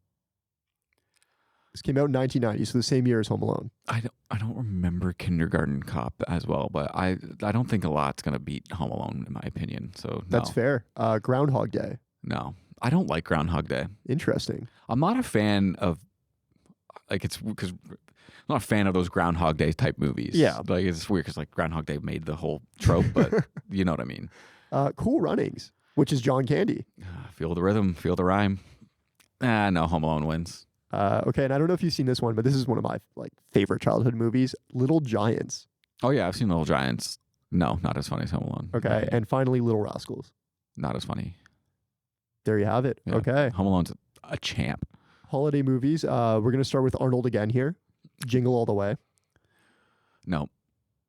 This came out in 1990, so the same year as Home Alone. I don't remember Kindergarten Cop as well, but I don't think a lot's gonna beat Home Alone in my opinion. So no. That's fair. Groundhog Day. No, I don't like Groundhog Day. Interesting. I'm not a fan of it's because I'm not a fan of those Groundhog Day type movies. Yeah. Like it's weird because like Groundhog Day made the whole trope, but you know what I mean. Cool Runnings, which is John Candy. Feel the rhythm, feel the rhyme. No, Home Alone wins. Okay, and I don't know if you've seen this one, but this is one of my like favorite childhood movies, Little Giants. Oh yeah, I've seen Little Giants. No, not as funny as Home Alone. Okay, and finally Little Rascals. Not as funny. There you have it. Yeah. Okay. Home Alone's a champ. Holiday movies. We're going to start with Arnold again here. Jingle All the Way. No.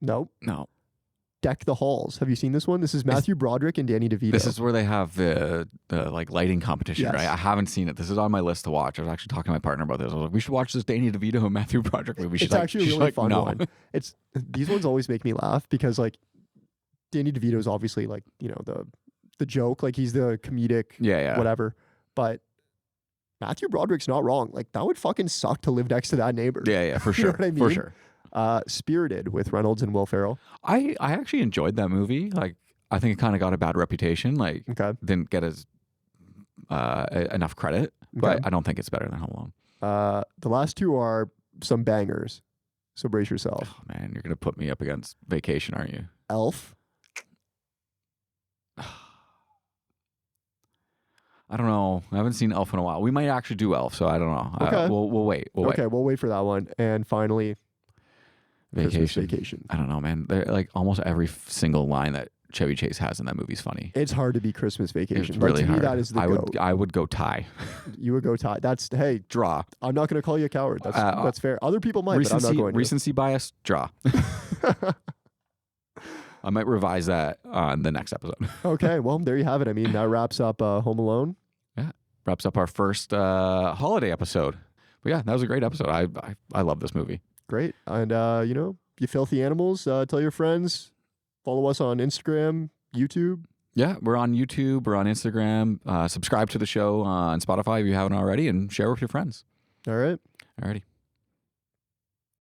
Nope. No. Deck the Halls. Have you seen this one? This is Matthew Broderick and Danny DeVito. This is where they have the like lighting competition, Yes. right? I haven't seen it. This is on my list to watch. I was actually talking to my partner about this. I was like, we should watch this Danny DeVito and Matthew Broderick movie. It's actually a really fun no. one. These ones always make me laugh because like Danny DeVito is obviously like, you know, the joke, like he's the comedic whatever. But Matthew Broderick's not wrong. Like that would fucking suck to live next to that neighbor. Yeah, for sure. You know what I mean? For sure. Spirited with Reynolds and Will Ferrell. I actually enjoyed that movie. Like, I think it kind of got a bad reputation. Like, didn't get as enough credit. But I don't think it's better than Home Alone. The last two are some bangers, so brace yourself. Oh, man, you're gonna put me up against Vacation, aren't you? Elf. I don't know. I haven't seen Elf in a while. We might actually do Elf, so I don't know. Okay. We'll wait. We'll wait. We'll wait for that one. And finally, Vacation. Vacation. I don't know, man. They're like almost every single line that Chevy Chase has in that movie's funny. It's hard to be Christmas Vacation. It's really to hard. Me, that is the goat. I would go tie. You would go tie. That's draw. I'm not going to call you a coward. That's fair. Other people might, but I'm not going to. Recency bias, draw. I might revise that on the next episode. Okay, well, there you have it. I mean, that wraps up Home Alone. Yeah, wraps up our first holiday episode. But yeah, that was a great episode. I love this movie. Great. And, you know, you filthy animals, tell your friends. Follow us on Instagram, YouTube. Yeah, we're on YouTube. We're on Instagram. Subscribe to the show on Spotify if you haven't already, and share with your friends. All right. Alrighty.